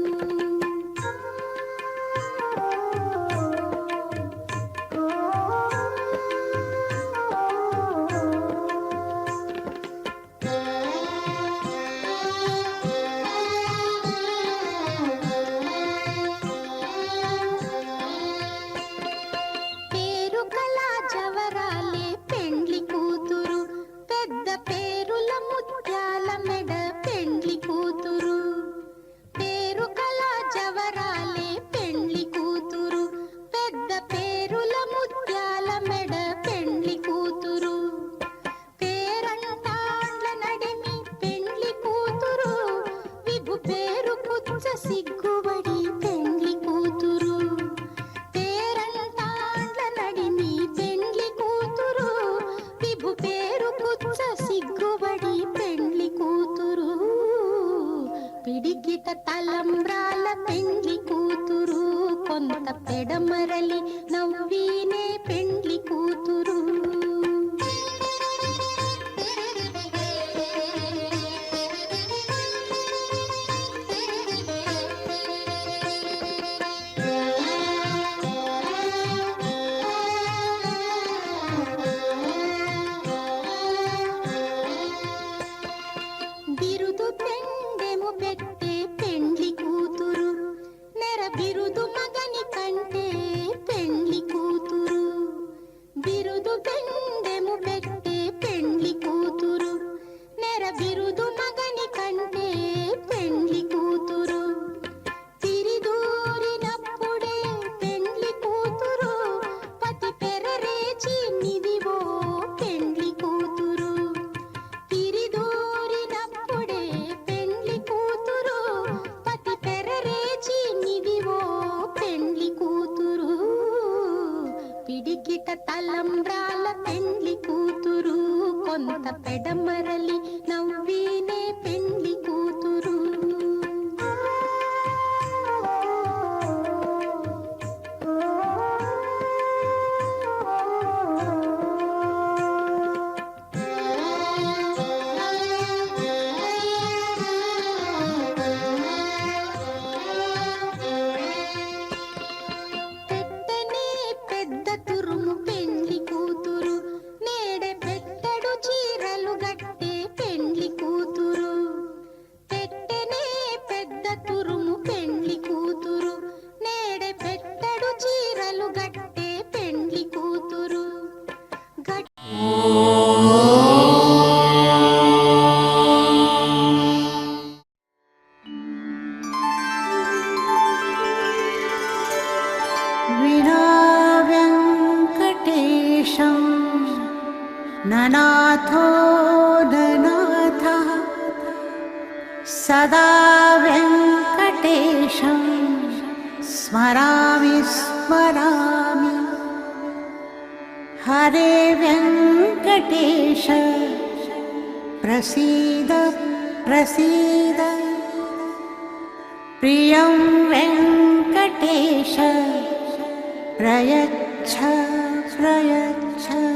పిడికిట తలంబ్రాల పెండ్లి కూతురు, కొంత పెడమరలి నవ్వినే పెండ్లి కూతురు. బిరుదు పెండెము పెట్టే పెండ్లి కూతురు, నెర బిరుదు మగని కంటే పెండ్లి కూతురు. బిరుదు పెండెము పెడమరలి నవ్వీనే పెండ్లి కూతురు. పెట్టనే పెద్ద తురుము పెండ్లి కూతురు, నేడే పెట్టెడు చీరలు గట్టే పెండ్లి కూతురు. పెట్టెనే పెద్ద తురుము పెండ్లి కూతురు, నేడే పెట్టెడు చీరలు గట్టే పెండ్లి కూతురు. विना वेङ्कटेशं ननाथो ननाथः सदा वेङ्कटेशं स्मरामि स्मरामि. हरे वेङ्कटेश प्रसीद प्रसीद. प्रियं वेङ्कटेश प्रयच्छ प्रयच्छ.